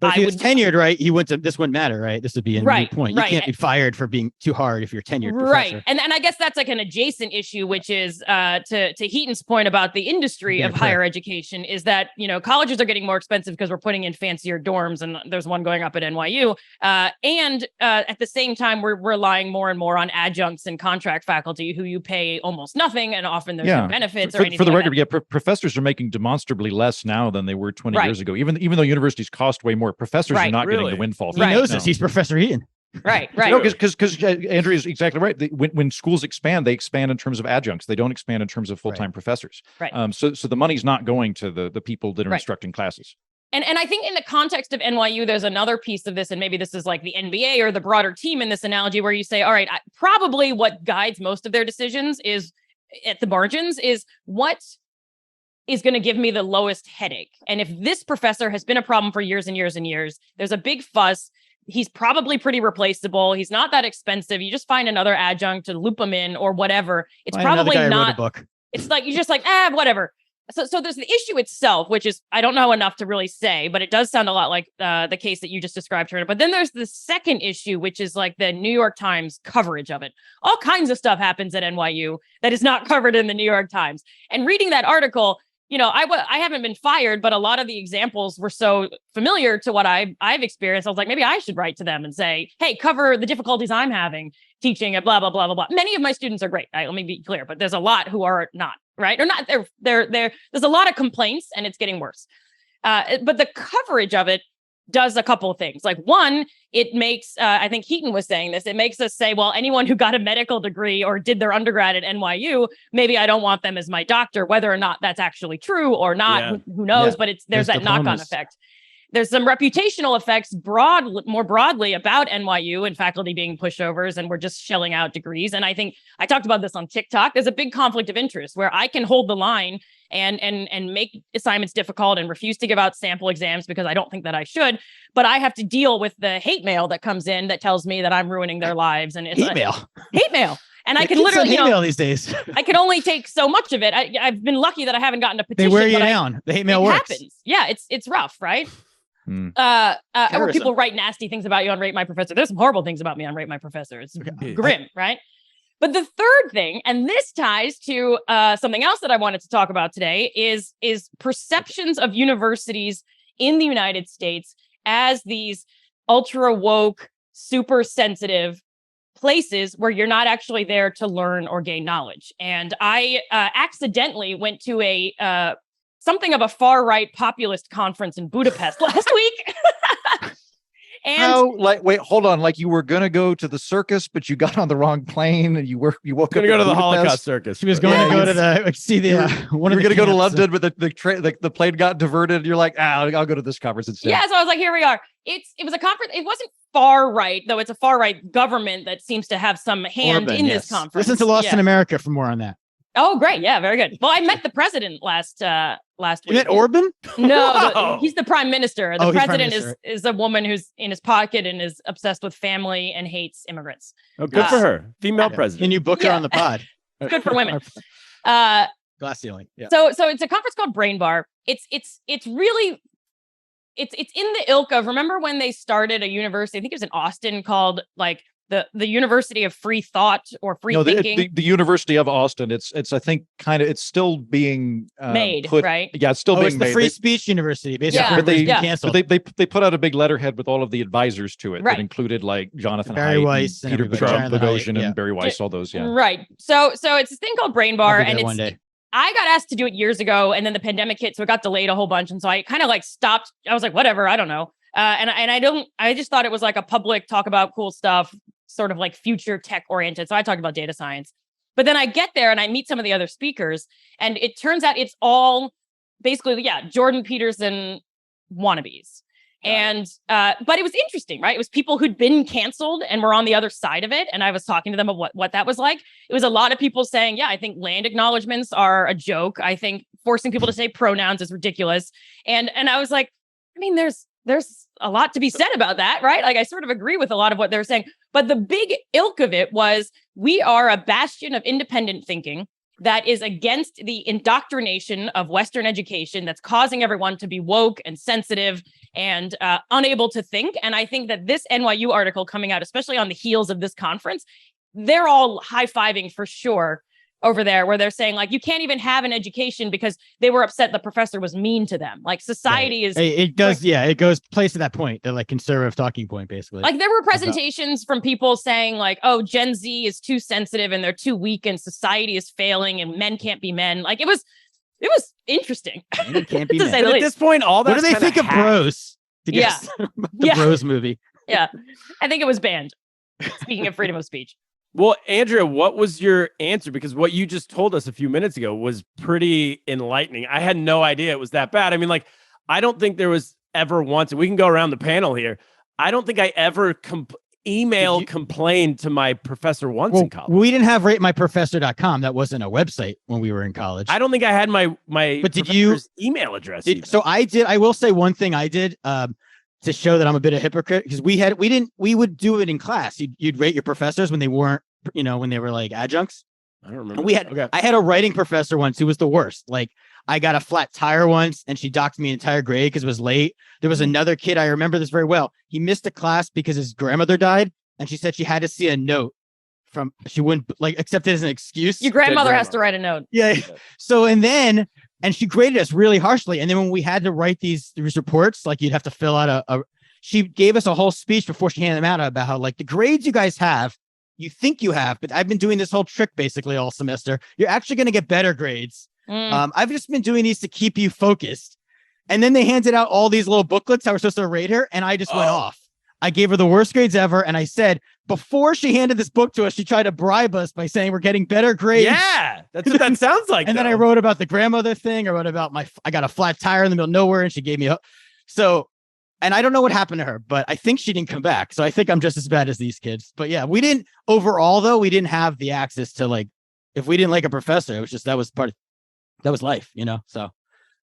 But if he was tenured, right? This wouldn't matter, right? This would be a moot point. You can't be fired for being too hard if you're a tenured professor. Right. And I guess that's like an adjacent issue, which is to Heaton's point about the industry of higher education is that, colleges are getting more expensive because we're putting in fancier dorms, and there's one going up at NYU. And at the same time, we're relying more and more on adjuncts and contract faculty who you pay almost nothing, and often there's no benefits or anything. For the like record, professors are making demonstrably less now than they were 20 years ago. Even though universities cost way more, professors are not getting the windfall. He knows this. He's Professor Heaton. Right. No, because Andrea is exactly right. When schools expand, they expand in terms of adjuncts. They don't expand in terms of full-time professors. Right. So the money's not going to the people that are instructing classes. And I think in the context of NYU, there's another piece of this, and maybe this is like the NBA or the broader team in this analogy, where you say, all right, probably what guides most of their decisions is at the margins is what is going to give me the lowest headache. And if this professor has been a problem for years and years and years, there's a big fuss. He's probably pretty replaceable. He's not that expensive. You just find another adjunct to loop him in or whatever. It's probably not. It's like, you're just like, whatever. So there's the issue itself, which is, I don't know enough to really say, but it does sound a lot like the case that you just described, Turner. But then there's the second issue, which is like the New York Times coverage of it. All kinds of stuff happens at NYU that is not covered in the New York Times. And reading that article, I haven't been fired, but a lot of the examples were so familiar to what I've experienced. I was like, maybe I should write to them and say, hey, cover the difficulties I'm having teaching at blah, blah, blah, blah, blah. Many of my students are great. Let me be clear, but there's a lot who are not, right? Or not, there's a lot of complaints and it's getting worse. But the coverage of it does a couple of things. Like one, it makes, I think Heaton was saying this, it makes us say, well, anyone who got a medical degree or did their undergrad at NYU, maybe I don't want them as my doctor, whether or not that's actually true or not, who knows, but there's that knock-on effect. There's some reputational effects more broadly about NYU and faculty being pushovers, and we're just shelling out degrees. And I think I talked about this on TikTok. There's a big conflict of interest where I can hold the line and make assignments difficult and refuse to give out sample exams because I don't think that I should, but I have to deal with the hate mail that comes in that tells me that I'm ruining their lives. And it's hate mail. And I can literally, hate mail these days. I can only take so much of it. I've been lucky that I haven't gotten a petition. They wear you down. The hate mail works. Happens. Yeah, it's rough, right? Where people write nasty things about you on Rate My Professor. There's some horrible things about me on Rate My Professor. It's grim, right? But the third thing, and this ties to something else that I wanted to talk about today, is perceptions of universities in the United States as these ultra woke, super sensitive places where you're not actually there to learn or gain knowledge. And I accidentally went to a something of a far-right populist conference in Budapest last week. And wait, hold on. Like you were going to go to the circus, but you got on the wrong plane and you woke up to go to the Holocaust circus. She was going to go to the one of the going to go to London, but the plane got diverted. You're like, I'll go to this conference instead. Yeah, so I was like, here we are. It was a conference. It wasn't far right, though. It's a far right government that seems to have some hand in this conference. Listen to Lost in America for more on that. Oh, great. Yeah, very good. Well, I met the president last week. You met Orban? No, he's the prime minister. The president is a woman who's in his pocket and is obsessed with family and hates immigrants. Oh, good for her. Female president. Can you book her on the pod? Good for women. Glass ceiling. Yeah. So it's a conference called Brain Bar. It's really in the ilk of, remember when they started a university, I think it was in Austin, called like the University of Free Thought or Free Thinking. The University of Austin. It's I think it's still being made, right? Yeah, it's still being it's made. the Free Speech University, basically. Yeah, but they canceled. But they put out a big letterhead with all of the advisors to it Right. that included like Jonathan Barry Haidt, Weiss, and Peter Boghossian, and Barry Weiss, all those. Yeah, Right. So it's this thing called Brain Bar, and one day. I got asked to do it years ago, and then the pandemic hit, so it got delayed a whole bunch, and so I kind of like stopped. I was like, whatever, I don't know. I just thought it was like a public talk about cool stuff, sort of like future tech oriented. So I talked about data science, but then I get there and I meet some of the other speakers, and it turns out it's all basically, Jordan Peterson wannabes. And, but it was interesting, right? It was people who'd been canceled and were on the other side of it. And I was talking to them about what that was like. It was a lot of people saying, I think land acknowledgements are a joke. I think forcing people to say pronouns is ridiculous. And I was like, I mean, there's a lot to be said about that, right? Like, I sort of agree with a lot of what they're saying, but the big ilk of it was we are a bastion of independent thinking that is against the indoctrination of Western education that's causing everyone to be woke and sensitive and unable to think. And I think that this NYU article coming out, especially on the heels of this conference, they're all high-fiving for sure over there, where they're saying like, you can't even have an education because they were upset the professor was mean to them. Like society is. It does. It goes plays to that point, the like conservative talking point, basically. Like there were presentations from people saying like, oh, Gen Z is too sensitive and they're too weak and society is failing and men can't be men. Like it was interesting. It can't be to men. say the At least. this point, all that. What do they think of Bros? The Bros movie. Yeah, I think it was banned. Speaking of freedom of speech. Well, Andrea, what was your answer? Because what you just told us a few minutes ago was pretty enlightening. I had no idea it was that bad. I mean, like, I don't think there was ever once, and we can go around the panel here. I don't think I ever complained to my professor once in college. We didn't have ratemyprofessor.com. That wasn't a website when we were in college. I don't think I had my but did you email address. So I did. I will say one thing I did. To show that I'm a bit of a hypocrite, because we would do it in class. You'd rate your professors when they weren't, when they were like adjuncts. I don't remember. I had a writing professor once who was the worst. Like I got a flat tire once and she docked me an entire grade because it was late. There was another kid. I remember this very well. He missed a class because his grandmother died. And she said she had to see a note she wouldn't like accept it as an excuse. Your grandmother has to write a note. Yeah. So, and she graded us really harshly. And then when we had to write these reports, like you'd have to fill out she gave us a whole speech before she handed them out about how like the grades you guys have, you think you have, but I've been doing this whole trick basically all semester. You're actually going to get better grades. I've just been doing these to keep you focused. And then they handed out all these little booklets that were supposed to rate her. And I just went off. I gave her the worst grades ever. And I said, before she handed this book to us, she tried to bribe us by saying we're getting better grades. Yeah, that's what that sounds like. And then I wrote about the grandmother thing. I wrote about I got a flat tire in the middle of nowhere and she gave me and I don't know what happened to her, but I think she didn't come back. So I think I'm just as bad as these kids. But yeah, we didn't have the access to like, if we didn't like a professor, it was just, that was life, so.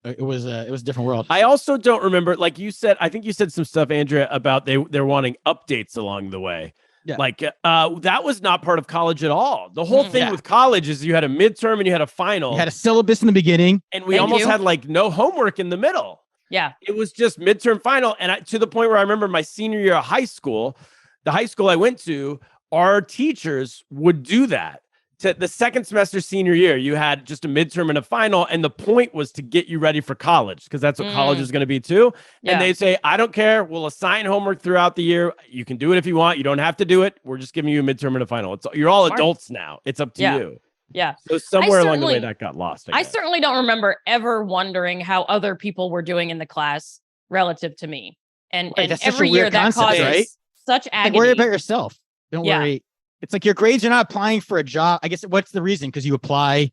It was a different world. I also don't remember, like you said, I think you said some stuff, Andrea, about they're wanting updates along the way. Yeah. Like that was not part of college at all. The whole thing with college is you had a midterm and you had a final. You had a syllabus in the beginning. And we almost had like no homework in the middle. Yeah. It was just midterm final. And to the point where I remember my senior year of high school, the high school I went to, our teachers would do that. To the second semester senior year, you had just a midterm and a final, and the point was to get you ready for college because that's what college is going to be too. Yeah. And they'd say, I don't care. We'll assign homework throughout the year. You can do it if you want. You don't have to do it. We're just giving you a midterm and a final. You're all adults now. It's up to you. Yeah. So somewhere along the way that got lost. I certainly don't remember ever wondering how other people were doing in the class relative to me. And every year that causes such agony. Worry about yourself. Don't worry. It's like your grades are not applying for a job. I guess what's the reason? Because you apply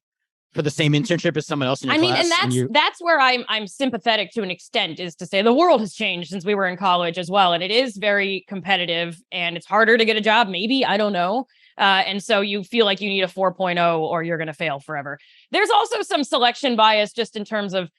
for the same internship as someone else in your class. And that's where I'm sympathetic to an extent, is to say the world has changed since we were in college as well. And it is very competitive and it's harder to get a job. Maybe, I don't know. And so you feel like you need a 4.0 or you're going to fail forever. There's also some selection bias just in terms of,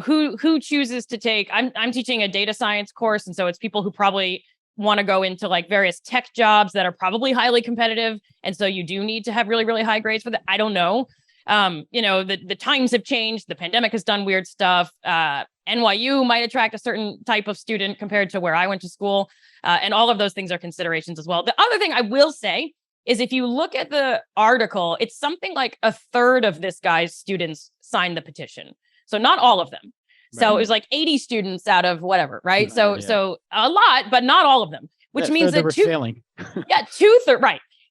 who chooses to take, I'm teaching a data science course. And so it's people who probably want to go into like various tech jobs that are probably highly competitive. And so you do need to have really, really high grades for that. I don't know. The times have changed. The pandemic has done weird stuff. NYU might attract a certain type of student compared to where I went to school. And all of those things are considerations as well. The other thing I will say is if you look at the article, it's something like a third of this guy's students signed the petition. So not all of them. So it was like 80 students out of whatever, right? So a lot, but not all of them, which means that failing.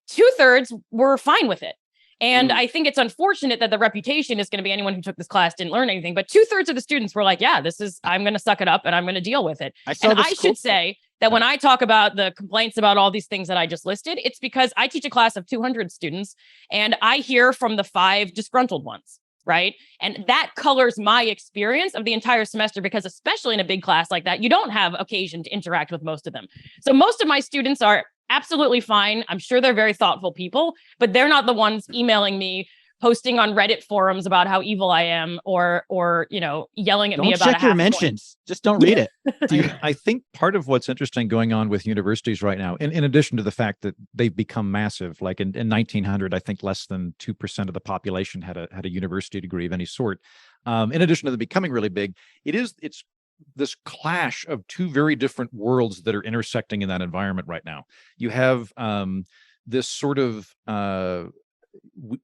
two-thirds were fine with it. And I think it's unfortunate that the reputation is going to be anyone who took this class didn't learn anything. But 2/3 of the students were like, yeah, I'm going to suck it up and I'm going to deal with it. I should say that when I talk about the complaints about all these things that I just listed, it's because I teach a class of 200 students and I hear from the 5 disgruntled ones. Right. And that colors my experience of the entire semester, because especially in a big class like that, you don't have occasion to interact with most of them. So most of my students are absolutely fine. I'm sure they're very thoughtful people, but they're not the ones emailing me, posting on Reddit forums about how evil I am, or yelling at me about check your mentions. Just don't read it. I think part of what's interesting going on with universities right now, in addition to the fact that they've become massive, like in 1900, I think less than 2% of the population had a university degree of any sort. In addition to them becoming really big, it's this clash of two very different worlds that are intersecting in that environment right now. You have this sort of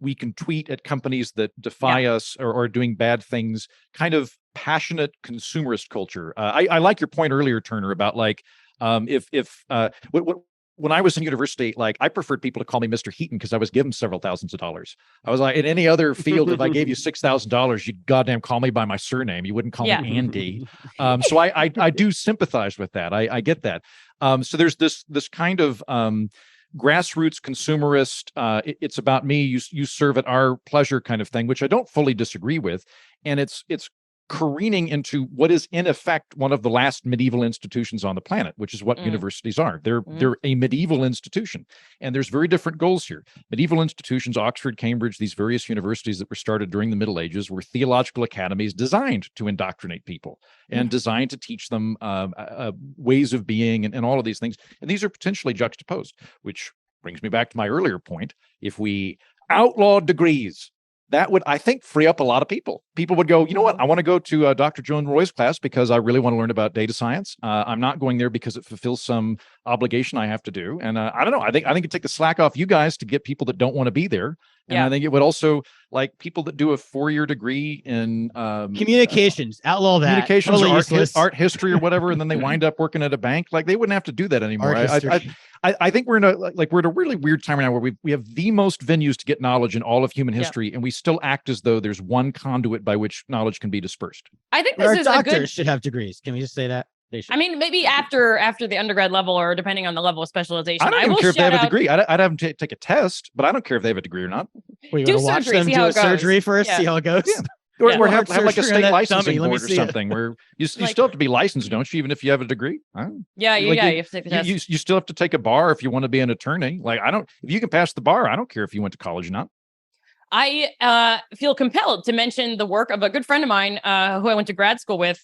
we can tweet at companies that defy us or are doing bad things, kind of passionate consumerist culture. I like your point earlier, Turner, about like when I was in university, like I preferred people to call me Mr. Heaton because I was given several thousands of dollars. I was like, in any other field, if I gave you $6,000, you'd goddamn call me by my surname. You wouldn't call me Andy. So I do sympathize with that. I get that. So there's this kind of grassroots consumerist, it's about me, you serve at our pleasure kind of thing, which I don't fully disagree with. And it's careening into what is in effect one of the last medieval institutions on the planet, which is what universities are. They're a medieval institution, and there's very different goals here. Medieval institutions, Oxford, Cambridge, these various universities that were started during the Middle Ages were theological academies designed to indoctrinate people and designed to teach them ways of being and all of these things. And these are potentially juxtaposed, which brings me back to my earlier point. If we outlawed degrees, that would, I think, free up a lot of people. People would go, you know what? I want to go to Dr. Jones-Rooy's class because I really want to learn about data science. I'm not going there because it fulfills some obligation I have to do. And I don't know. I think it'd take the slack off you guys to get people that don't want to be there. And I think it would also, like, people that do a 4-year degree in communications, outlaw that. Communications, totally art history or whatever, and then they wind up working at a bank. Like, they wouldn't have to do that anymore. I think we're in a really weird time right now where we have the most venues to get knowledge in all of human history, and we still act as though there's one conduit by which knowledge can be dispersed. I think this is doctors should have degrees. Can we just say that? I mean, maybe after the undergrad level, or depending on the level of specialization. I don't even care if they have a degree. I'd have them take a test, but I don't care if they have a degree or not. We do watch them do a surgery first, see how it goes. Yeah. Or have like a state licensing board or something where you still have to be licensed, don't you? Even if you have a degree. You have to take the test. You still have to take a bar if you want to be an attorney. Like, if you can pass the bar, I don't care if you went to college or not. I feel compelled to mention the work of a good friend of mine who I went to grad school with,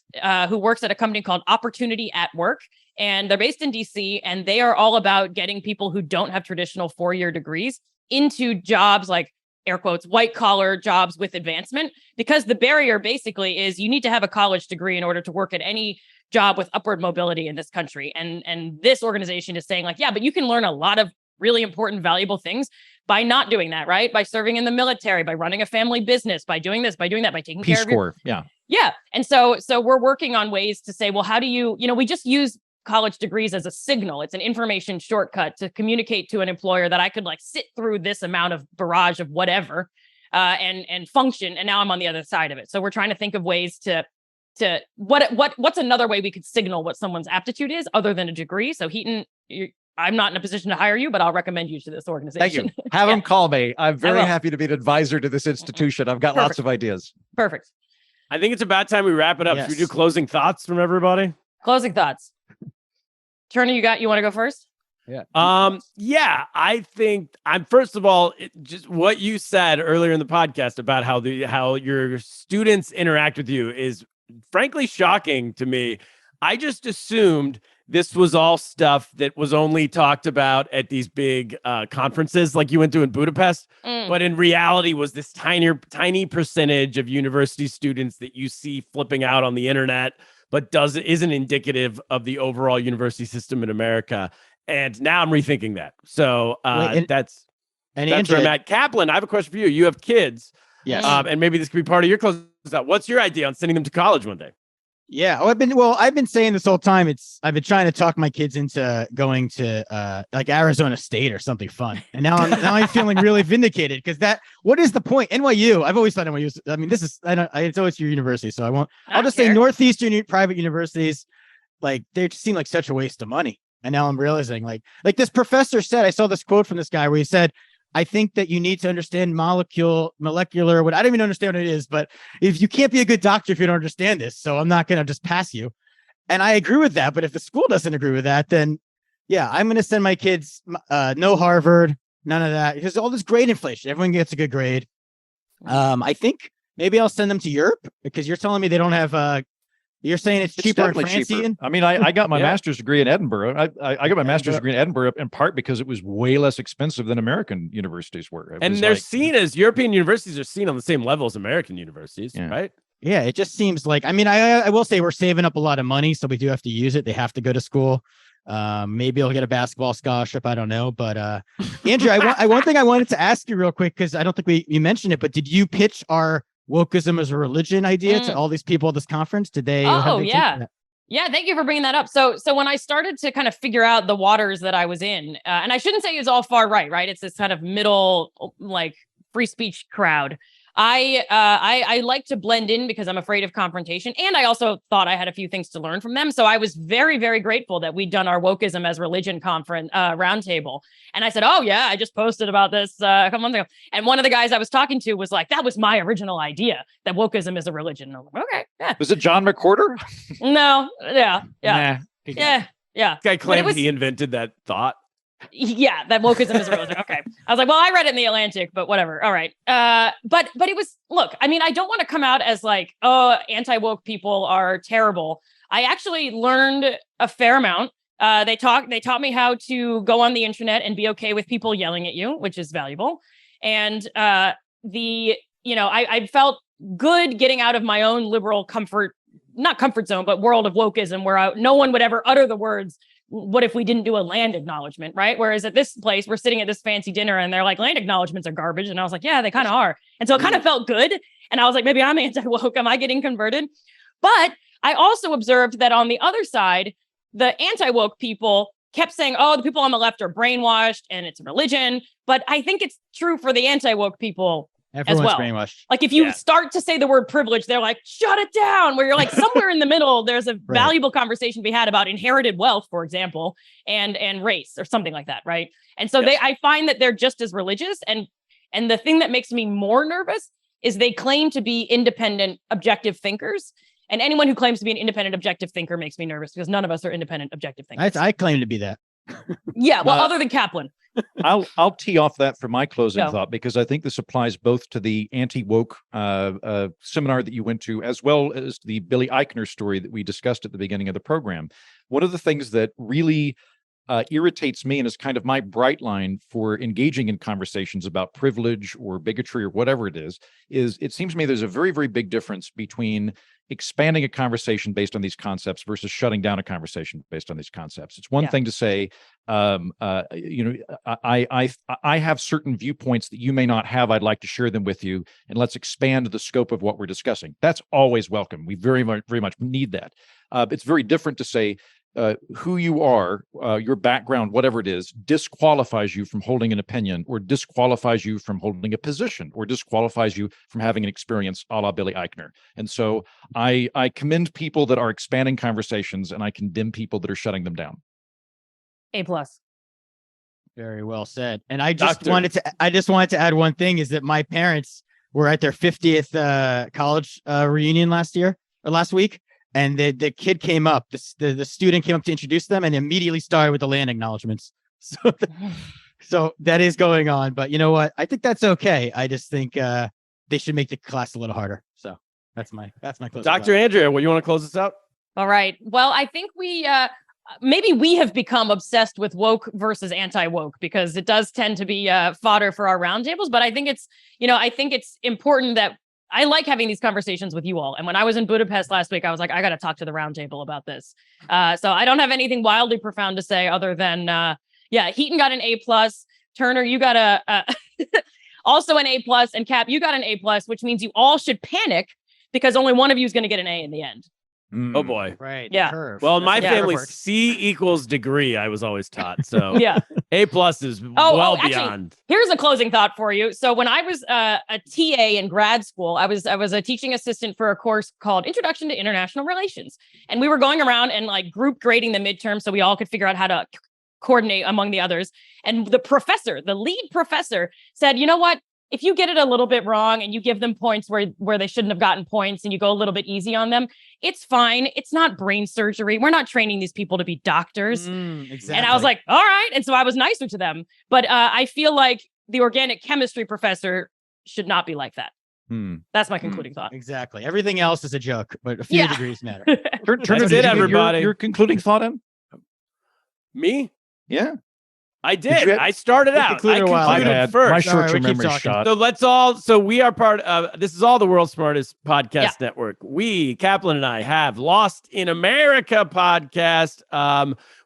who works at a company called Opportunity at Work. And they're based in DC, and they are all about getting people who don't have traditional 4-year degrees into jobs like, air quotes, white collar jobs with advancement, because the barrier basically is you need to have a college degree in order to work at any job with upward mobility in this country. And this organization is saying, like, yeah, but you can learn a lot of really important, valuable things by not doing that, right? By serving in the military, by running a family business, by doing this, by doing that, by taking Peace care of Corps. Yeah. And so we're working on ways to say, well, how do we just use college degrees as a signal. It's an information shortcut to communicate to an employer that I could like sit through this amount of barrage of whatever and function. And now I'm on the other side of it. So we're trying to think of ways to what's another way we could signal what someone's aptitude is other than a degree. So Heaton, I'm not in a position to hire you, but I'll recommend you to this organization. Thank you. Have them call me. I'm very happy to be an advisor to this institution. I've got lots of ideas. Perfect. I think it's about time we wrap it up. Yes. Should we do closing thoughts from everybody? Closing thoughts. Turner, you want to go first? Yeah. I think first of all, just what you said earlier in the podcast about how your students interact with you is frankly shocking to me. I just assumed this was all stuff that was only talked about at these big conferences like you went to in Budapest, but in reality was this tiny percentage of university students that you see flipping out on the internet, but isn't indicative of the overall university system in America. And now I'm rethinking that. So that's where I'm at. Kaplan, I have a question for you. You have kids. Yes. And maybe this could be part of your close out. What's your idea on sending them to college one day? Yeah. I've been saying this whole time. I've been trying to talk my kids into going to like Arizona State or something fun. And now I'm feeling really vindicated because what is the point? NYU. I've always thought NYU. I mean, it's always your university. So I'll just say Northeastern private universities, like they just seem like such a waste of money. And now I'm realizing like this professor said, I saw this quote from this guy where he said, I think that you need to understand molecular, what I don't even understand what it is, but if you can't be a good doctor if you don't understand this, so I'm not going to just pass you. And I agree with that. But if the school doesn't agree with that, then yeah, I'm going to send my kids no Harvard, none of that, because all this grade inflation, everyone gets a good grade. I think maybe I'll send them to Europe because you're telling me they don't have you're saying it's cheaper in France. Cheaper. I mean, I got my master's degree in Edinburgh. I got my master's degree in Edinburgh in part because it was way less expensive than American universities were. And they're seen as European universities are seen on the same level as American universities, right? Yeah, it just seems like, I mean, I will say we're saving up a lot of money, so we do have to use it. They have to go to school. Maybe I'll get a basketball scholarship. I don't know. But Andrew, one thing I wanted to ask you real quick, because I don't think we mentioned it, but did you pitch our wokeism as a religion idea to all these people at this conference? Did they? Oh, yeah. Yeah, thank you for bringing that up. So when I started to kind of figure out the waters that I was in, and I shouldn't say it was all far right? It's this kind of middle, like free speech crowd. I like to blend in because I'm afraid of confrontation. And I also thought I had a few things to learn from them. So I was very, very grateful that we'd done our wokeism as religion conference roundtable. And I said, oh yeah, I just posted about this a couple months ago. And one of the guys I was talking to was like, that was my original idea, that wokeism is a religion. And I was like, okay, yeah. Was it John McWhorter? No, yeah. Nah, yeah. This guy claimed he invented that thought. Yeah, that wokeism is a religion. Okay. I was like, well, I read it in the Atlantic, but whatever. All right. But it was, look, I mean, I don't want to come out as like, oh, anti-woke people are terrible. I actually learned a fair amount. They taught me how to go on the internet and be okay with people yelling at you, which is valuable. And I felt good getting out of my own liberal not comfort zone, but world of wokeism where no one would ever utter the words, what if we didn't do a land acknowledgement, right? Whereas at this place, we're sitting at this fancy dinner and they're like, land acknowledgements are garbage. And I was like, yeah, they kind of are. And so it kind of felt good. And I was like, maybe I'm anti-woke. Am I getting converted? But I also observed that on the other side, the anti-woke people kept saying, oh, the people on the left are brainwashed and it's a religion. But I think it's true for the anti-woke people Everyone's as well. brainwashed. Like if you start to say the word privilege, they're like, shut it down. Where you're like somewhere in the middle, there's a valuable conversation to be had about inherited wealth, for example, and race or something like that, right? And so I find that they're just as religious. And the thing that makes me more nervous is they claim to be independent, objective thinkers. And anyone who claims to be an independent, objective thinker makes me nervous because none of us are independent, objective thinkers. I claim to be that. Yeah, well, other than Kaplan. I'll tee off that for my closing thought, because I think this applies both to the anti-woke seminar that you went to, as well as the Billy Eichner story that we discussed at the beginning of the program. One of the things that really irritates me and is kind of my bright line for engaging in conversations about privilege or bigotry or whatever it is it seems to me there's a very, very big difference between expanding a conversation based on these concepts versus shutting down a conversation based on these concepts. It's one thing to say, I have certain viewpoints that you may not have. I'd like to share them with you, and let's expand the scope of what we're discussing. That's always welcome. We very much need that. It's very different to say, who you are, your background, whatever it is, disqualifies you from holding an opinion, or disqualifies you from holding a position, or disqualifies you from having an experience a la Billy Eichner. And so I commend people that are expanding conversations, and I condemn people that are shutting them down. A+. Very well said. And I just wanted to add one thing, is that my parents were at their 50th college reunion last week. And the kid came up, the student came up to introduce them and immediately started with the land acknowledgements. So that is going on. But you know what? I think that's okay. I just think they should make the class a little harder. So that's my closing. Dr. Andrea, what you want to close this out? All right. Well, I think maybe we have become obsessed with woke versus anti-woke because it does tend to be fodder for our roundtables. But I think it's important that I like having these conversations with you all. And when I was in Budapest last week, I was like, I got to talk to the roundtable about this. So I don't have anything wildly profound to say other than, Heaton got an A+. Turner, you got a also an A+, and Cap, you got an A+, which means you all should panic because only one of you is going to get an A in the end. Oh boy. Right. Yeah. Curve. Well, in my That's how family, it works. C equals degree, I was always taught. So Yeah. A+ is actually, beyond. Here's a closing thought for you. So when I was a TA in grad school, I was a teaching assistant for a course called Introduction to International Relations. And we were going around and like group grading the midterm so we all could figure out how to coordinate among the others. And the lead professor said, you know what? If you get it a little bit wrong and you give them points where they shouldn't have gotten points and you go a little bit easy on them, it's fine. It's not brain surgery. We're not training these people to be doctors. Exactly. And I was like, all right. And so I was nicer to them. But I feel like the organic chemistry professor should not be like that. That's my concluding thought. Exactly. Everything else is a joke, but a few degrees matter. Turner, That's it, everybody. Your concluding thought in? Me? Yeah. I did. you- I started We out. I concluded a while concluded ago. My first. short-term we keep memory talking. shot. So we are part of, this is all the world's smartest podcast network. We, Kaplan and I, have Lost in America podcast.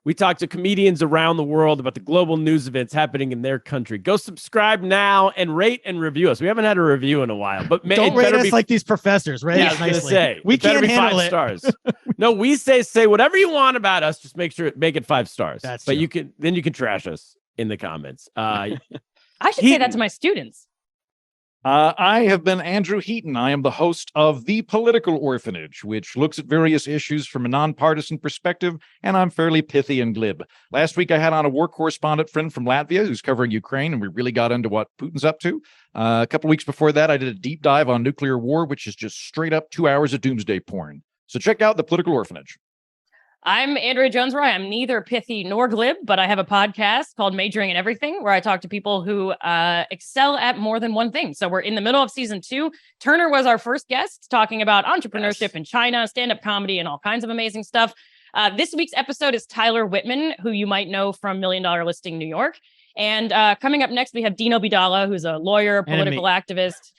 We talk to comedians around the world about the global news events happening in their country. Go subscribe now and rate and review us. We haven't had a review in a while, but Don't rate us like these professors, right? Yeah, I was gonna say we it better can't be handle 5 it. stars. No, we say whatever you want about us. Just make it 5 stars. That's but true. you can trash us in the comments. I should say that to my students. I have been Andrew Heaton. I am the host of The Political Orphanage, which looks at various issues from a nonpartisan perspective, and I'm fairly pithy and glib. Last week, I had on a war correspondent friend from Latvia who's covering Ukraine, and we really got into what Putin's up to. A couple of weeks before that, I did a deep dive on nuclear war, which is just straight up 2 hours of doomsday porn. So check out The Political Orphanage. I'm Andrea Jones-Rooy. I'm neither pithy nor glib, but I have a podcast called Majoring in Everything, where I talk to people who excel at more than one thing. So we're in the middle of season 2. Turner was our first guest talking about entrepreneurship in China, stand-up comedy, and all kinds of amazing stuff. This week's episode is Tyler Whitman, who you might know from $1 Million Listing New York. And coming up next, we have Dino Bidala, who's a lawyer, political activist,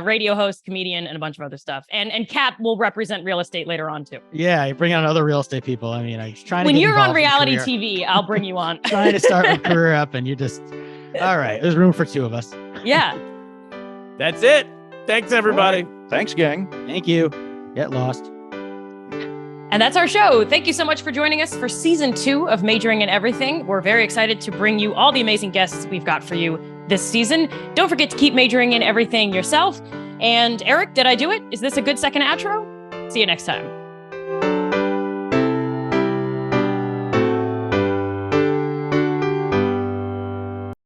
radio host, comedian, and a bunch of other stuff. And Cap will represent real estate later on too. Yeah, you bring on other real estate people. I mean, I'm trying to. When get you're on involved in reality career. TV, I'll bring you on. Trying to start my career up, and you just. All right, there's room for 2 of us. Yeah. That's it. Thanks, everybody. Thanks, gang. Thank you. Get lost. And that's our show. Thank you so much for joining us for season 2 of Majoring in Everything. We're very excited to bring you all the amazing guests we've got for you this season. Don't forget to keep majoring in everything yourself. And Eric, did I do it? Is this a good second outro? See you next time.